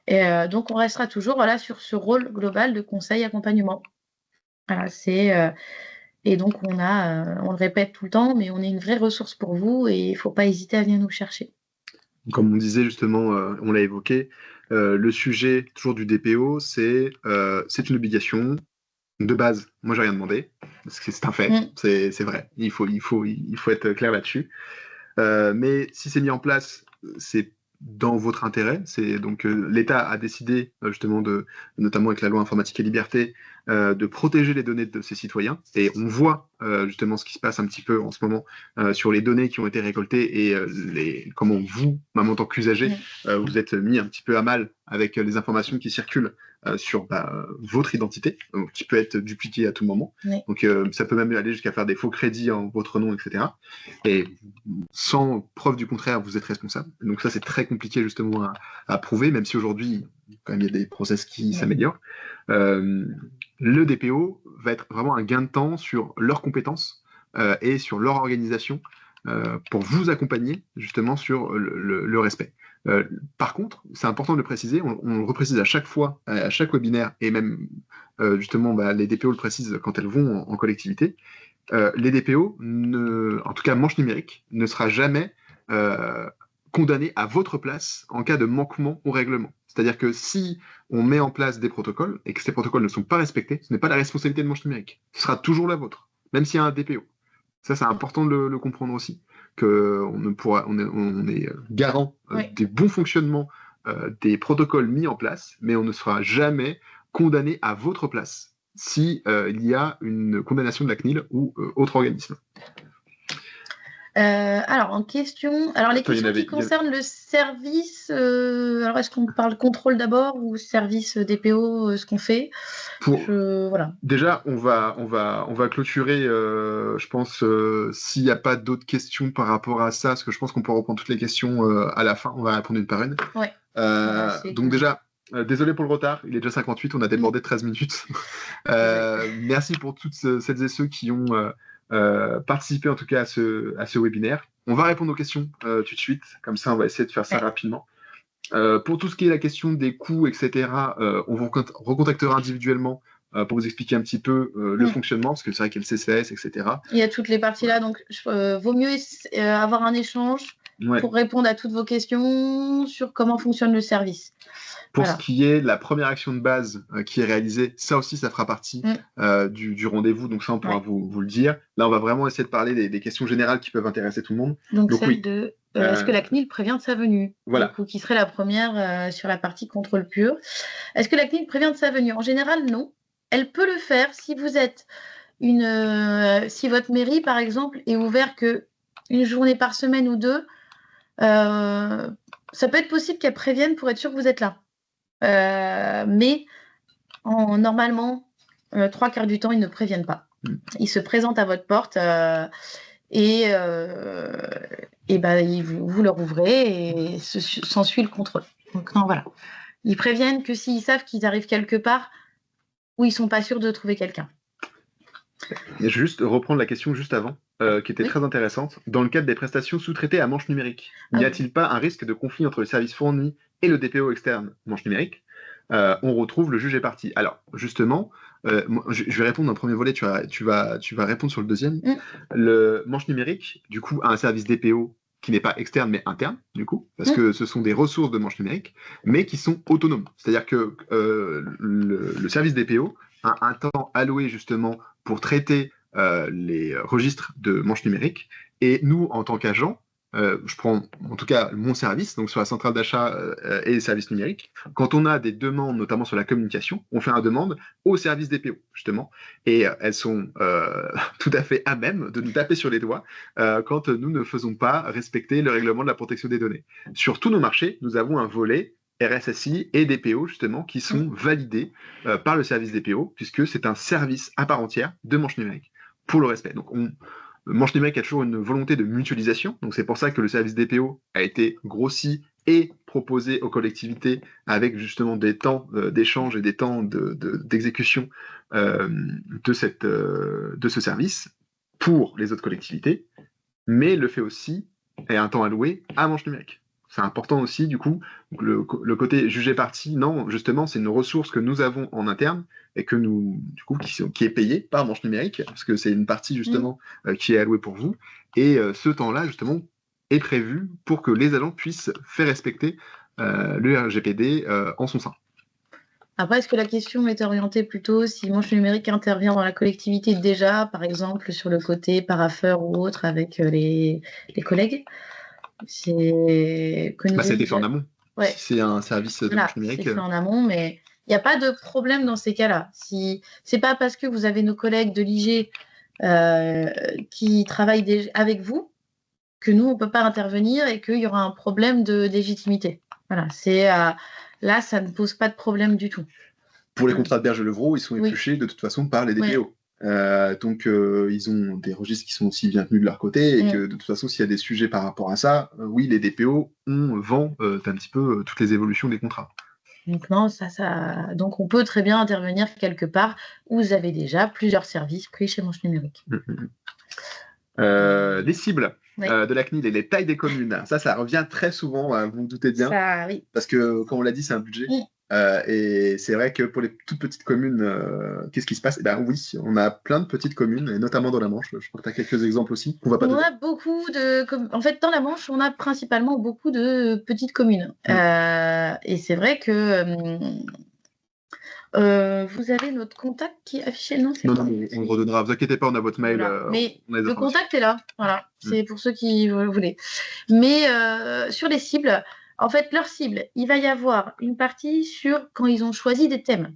Speaker 2: Et donc, on restera toujours sur ce rôle global de conseil accompagnement. Voilà, et donc, on le répète tout le temps, mais on est une vraie ressource pour vous et il ne faut pas hésiter à venir nous chercher.
Speaker 1: Comme on disait justement, on l'a évoqué, le sujet toujours du DPO, c'est une obligation de base. Moi, j'ai rien demandé, parce que c'est un fait, c'est vrai. Il faut être clair là-dessus. Mais si c'est mis en place, c'est dans votre intérêt. C'est donc l'État a décidé justement notamment avec la loi informatique et liberté, de protéger les données de ses citoyens. Et on voit justement ce qui se passe un petit peu en ce moment sur les données qui ont été récoltées et comment vous, même en tant qu'usager, vous êtes mis un petit peu à mal avec les informations qui circulent sur votre identité, qui peut être dupliquée à tout moment.
Speaker 2: Oui.
Speaker 1: Donc ça peut même aller jusqu'à faire des faux crédits en votre nom, etc. Et sans preuve du contraire, vous êtes responsable. Donc ça, c'est très compliqué justement à prouver, même si aujourd'hui, quand même, il y a des process qui s'améliorent. Le DPO va être vraiment un gain de temps sur leurs compétences et sur leur organisation pour vous accompagner justement sur le respect. Par contre, c'est important de le préciser, on le reprécise à chaque fois, à chaque webinaire, et même justement les DPO le précisent quand elles vont en collectivité, les DPO, en tout cas Manche Numérique, ne sera jamais condamné à votre place en cas de manquement au règlement. C'est-à-dire que si on met en place des protocoles et que ces protocoles ne sont pas respectés, ce n'est pas la responsabilité de Manche Numérique. Ce sera toujours la vôtre, même s'il y a un DPO. Ça, c'est important de le comprendre aussi, on est garant des bons fonctionnements des protocoles mis en place, mais on ne sera jamais condamné à votre place si il y a une condamnation de la CNIL ou autre organisme.
Speaker 2: Alors, en question, les questions qui concernent le service, alors est-ce qu'on parle contrôle d'abord ou service DPO, ce qu'on fait voilà.
Speaker 1: Déjà, on va clôturer, je pense, s'il n'y a pas d'autres questions par rapport à ça, parce que je pense qu'on peut reprendre toutes les questions à la fin, on va répondre une par une.
Speaker 2: Ouais.
Speaker 1: Donc déjà, désolé pour le retard, il est déjà 58, on a débordé 13 minutes. Merci pour toutes celles et ceux qui ont participé en tout cas à ce webinaire. On va répondre aux questions tout de suite, comme ça on va essayer de faire ça rapidement. Pour tout ce qui est la question des coûts, etc., on vous recontactera individuellement pour vous expliquer un petit peu le fonctionnement, parce que c'est vrai qu'il y a le CCS, etc.
Speaker 2: Il y a toutes les parties là, donc vaut mieux avoir un échange pour répondre à toutes vos questions sur comment fonctionne le service.
Speaker 1: Pour ce qui est de la première action de base qui est réalisée, ça aussi, ça fera partie du rendez-vous, donc ça, on pourra vous le dire. Là, on va vraiment essayer de parler des questions générales qui peuvent intéresser tout le monde.
Speaker 2: Donc celle de est-ce que la CNIL prévient de sa venue?
Speaker 1: Voilà.
Speaker 2: Du coup, qui serait la première sur la partie contrôle pur. Est-ce que la CNIL prévient de sa venue? En général, non. Elle peut le faire si vous êtes si votre mairie, par exemple, est ouvert qu'une journée par semaine ou deux. Ça peut être possible qu'elle prévienne pour être sûr que vous êtes là. Mais normalement, 3/4 du temps, ils ne préviennent pas. Ils se présentent à votre porte et vous leur ouvrez et s'ensuit le contrôle. Donc non, voilà. Ils préviennent que s'ils savent qu'ils arrivent quelque part où ils ne sont pas sûrs de trouver quelqu'un.
Speaker 1: Et je vais juste reprendre la question juste avant, qui était
Speaker 2: Oui.
Speaker 1: très intéressante. Dans le cadre des prestations sous-traitées à manche numérique,
Speaker 2: Ah
Speaker 1: n'y
Speaker 2: oui.
Speaker 1: a-t-il pas un risque de conflit entre le service fourni et le DPO externe manche numérique? On retrouve le juge et partie. Alors, justement, je vais répondre d'un premier volet, tu vas répondre sur le deuxième. Le manche numérique, du coup, a un service DPO qui n'est pas externe mais interne, du coup, parce que ce sont des ressources de manche numérique, mais qui sont autonomes. C'est-à-dire que le service DPO a un temps alloué justement pour traiter les registres de manche numérique, et nous, en tant qu'agents, je prends en tout cas mon service, donc sur la centrale d'achat et les services numériques. Quand on a des demandes, notamment sur la communication, on fait une demande au service DPO, justement, et elles sont tout à fait à même de nous taper sur les doigts quand nous ne faisons pas respecter le règlement de la protection des données. Sur tous nos marchés, nous avons un volet RSSI et DPO, justement, qui sont validés par le service DPO, puisque c'est un service à part entière de manche numérique, pour le respect. Donc, Manche numérique a toujours une volonté de mutualisation, donc c'est pour ça que le service DPO a été grossi et proposé aux collectivités avec justement des temps d'échange et des temps d'exécution de ce service pour les autres collectivités, mais le fait aussi est un temps alloué à manche numérique. C'est important aussi, du coup, le côté jugé parti, non, justement, c'est une ressource que nous avons en interne et que nous, du coup, qui est payée par manche numérique, parce que c'est une partie, justement, qui est allouée pour vous. Et ce temps-là, justement, est prévu pour que les agents puissent faire respecter le RGPD en son sein.
Speaker 2: Après, est-ce que la question est orientée plutôt si manche numérique intervient dans la collectivité déjà, par exemple sur le côté parapheur ou autre avec les collègues? C'est
Speaker 1: C'était fait en amont.
Speaker 2: Ouais.
Speaker 1: Si c'est un service de
Speaker 2: Voilà,
Speaker 1: manche numérique.
Speaker 2: c'est fait en amont, mais il n'y a pas de problème dans ces cas-là. Si c'est pas parce que vous avez nos collègues de l'IG qui travaillent avec vous que nous, on ne peut pas intervenir et qu'il y aura un problème de légitimité. Voilà, là, ça ne pose pas de problème du tout.
Speaker 1: Pour les contrats de Berger-Levrault, ils sont épluchés de toute façon par les DPO. Donc, ils ont des registres qui sont aussi bienvenus de leur côté, et que de toute façon, s'il y a des sujets par rapport à ça, oui, les DPO, on vend un petit peu toutes les évolutions des contrats.
Speaker 2: Donc, non, donc on peut très bien intervenir quelque part où vous avez déjà plusieurs services pris chez Manche Numérique.
Speaker 1: Des cibles de la CNIL et les tailles des communes. Ça revient très souvent, vous vous doutez bien.
Speaker 2: Ça, oui.
Speaker 1: Parce que, comme on l'a dit, c'est un budget. Et c'est vrai que pour les toutes petites communes, qu'est-ce qui se passe? Eh ben oui, on a plein de petites communes, et notamment dans la Manche. Je crois que tu as quelques exemples aussi. On a
Speaker 2: beaucoup en fait, dans la Manche, on a principalement beaucoup de petites communes. Et c'est vrai que vous avez notre contact qui est affiché. Non,
Speaker 1: on le redonnera. Vous inquiétez pas, on a votre mail.
Speaker 2: Voilà. Mais le contact est là. Voilà. C'est pour ceux qui voulaient. Mais sur les cibles, en fait, leur cible, il va y avoir une partie sur quand ils ont choisi des thèmes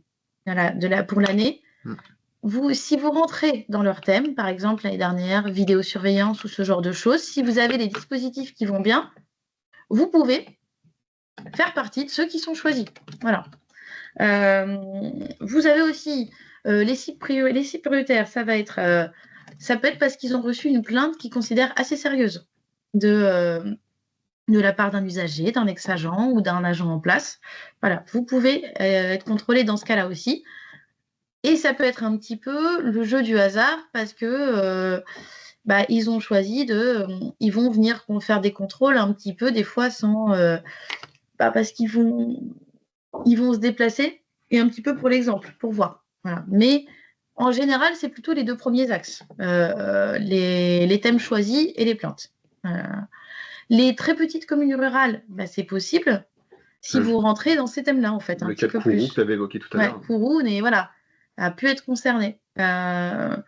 Speaker 2: pour l'année. Si vous rentrez dans leur thème, par exemple l'année dernière, vidéosurveillance ou ce genre de choses, si vous avez des dispositifs qui vont bien, vous pouvez faire partie de ceux qui sont choisis. Voilà. Vous avez aussi les cibles prioritaires, ça peut être parce qu'ils ont reçu une plainte qu'ils considèrent assez sérieuse de la part d'un usager, d'un ex-agent ou d'un agent en place. Voilà, vous pouvez être contrôlé dans ce cas-là aussi. Et ça peut être un petit peu le jeu du hasard parce que ils ont choisi ils vont venir faire des contrôles un petit peu des fois sans parce qu'ils vont se déplacer et un petit peu pour l'exemple, pour voir. Voilà. Mais en général, c'est plutôt les deux premiers axes, les thèmes choisis et les plaintes. Les très petites communes rurales, c'est possible si vous rentrez dans ces thèmes-là, en fait.
Speaker 1: Le cas de Kourou que tu avais évoqué tout à l'heure.
Speaker 2: Kourou, a pu être concerné. En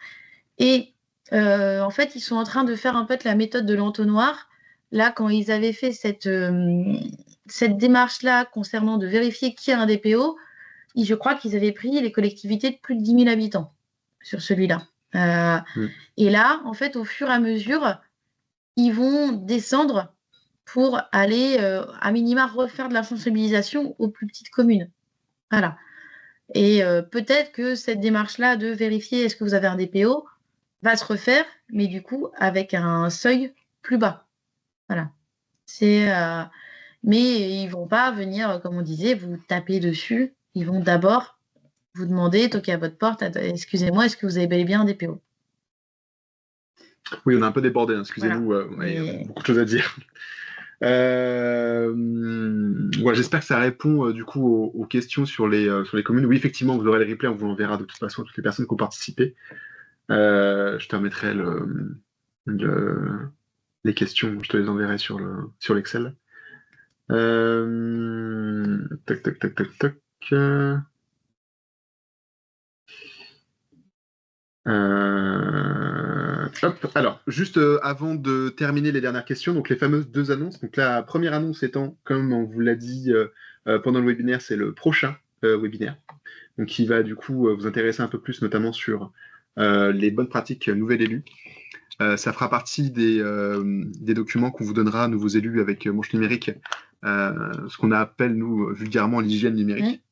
Speaker 2: fait, ils sont en train de faire un peu la méthode de l'entonnoir. Là, quand ils avaient fait cette démarche-là concernant de vérifier qui a un DPO, je crois qu'ils avaient pris les collectivités de plus de 10 000 habitants sur celui-là. Et là, en fait, au fur et à mesure, ils vont descendre pour aller, à minima, refaire de la sensibilisation aux plus petites communes. Voilà. Et peut-être que cette démarche-là de vérifier est-ce que vous avez un DPO va se refaire, mais du coup, avec un seuil plus bas. Voilà. mais ils vont pas venir, comme on disait, vous taper dessus. Ils vont d'abord vous demander, toquer à votre porte, excusez-moi, est-ce que vous avez bel et bien un DPO?
Speaker 1: Oui, on a un peu débordé, hein,
Speaker 2: Voilà.
Speaker 1: excusez-nous, on a
Speaker 2: Mais
Speaker 1: beaucoup de choses à dire. Ouais, j'espère que ça répond du coup aux questions sur les communes. Oui, effectivement, vous aurez le replay, on vous l'enverra de toute façon à toutes les personnes qui ont participé. Je te remettrai les questions, je te les enverrai sur l'Excel. Tac, tac, tac, tac, tac. Hop, alors, juste avant de terminer les dernières questions, donc les fameuses deux annonces. Donc la première annonce étant, comme on vous l'a dit pendant le webinaire, c'est le prochain webinaire, donc qui va du coup vous intéresser un peu plus, notamment sur les bonnes pratiques nouvel élu. Ça fera partie des documents qu'on vous donnera, nouveaux élus, avec Manche Numérique, ce qu'on appelle, nous, vulgairement, l'hygiène numérique.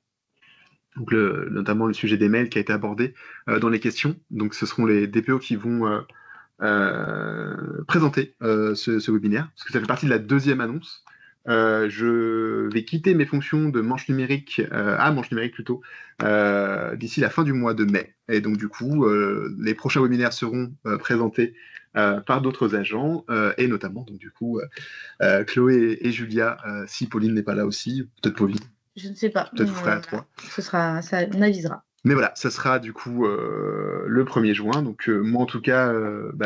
Speaker 1: Donc notamment le sujet des mails qui a été abordé dans les questions. Donc ce seront les DPO qui vont présenter ce webinaire, parce que ça fait partie de la deuxième annonce. Je vais quitter mes fonctions de manche numérique à manche numérique plutôt d'ici la fin du mois de mai. Et donc du coup, les prochains webinaires seront présentés par d'autres agents et notamment donc du coup Chloé et Julia, si Pauline n'est pas là aussi, peut-être Pauline.
Speaker 2: je ne sais pas.
Speaker 1: Peut-être vous ferez à trois.
Speaker 2: Ça, on avisera.
Speaker 1: Mais voilà, ça sera du coup le 1er juin. Donc moi en tout cas,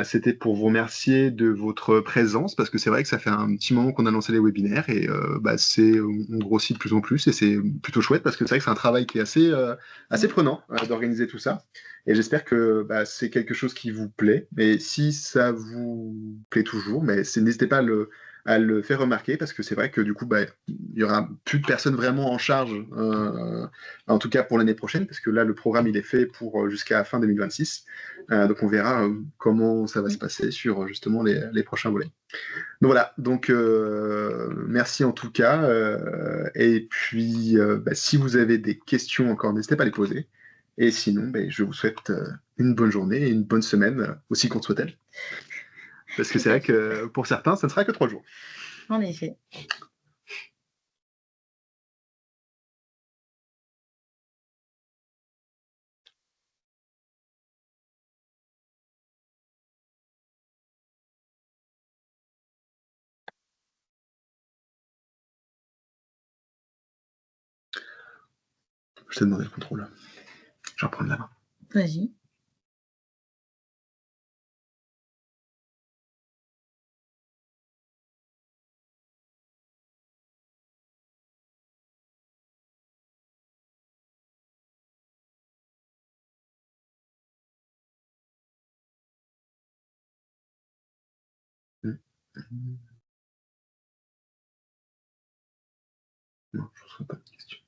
Speaker 1: c'était pour vous remercier de votre présence, parce que c'est vrai que ça fait un petit moment qu'on a lancé les webinaires et on grossit de plus en plus et c'est plutôt chouette, parce que c'est vrai que c'est un travail qui est assez prenant d'organiser tout ça. Et j'espère que c'est quelque chose qui vous plaît. Mais si ça vous plaît toujours, mais n'hésitez pas à le faire remarquer, parce que c'est vrai que du coup, il y aura plus de personnes vraiment en charge, en tout cas pour l'année prochaine, parce que là, le programme, il est fait pour jusqu'à fin 2026. Donc on verra comment ça va se passer sur justement les prochains volets. Donc voilà, donc merci en tout cas. Et puis, si vous avez des questions encore, n'hésitez pas à les poser. Et sinon, je vous souhaite une bonne journée et une bonne semaine, aussi courte soit-elle. Parce que c'est vrai que pour certains, ça ne sera que 3 jours.
Speaker 2: En effet.
Speaker 1: Je t'ai demandé le contrôle. Je vais reprendre la main.
Speaker 2: Vas-y.
Speaker 1: Non, je ne reçois pas de questions.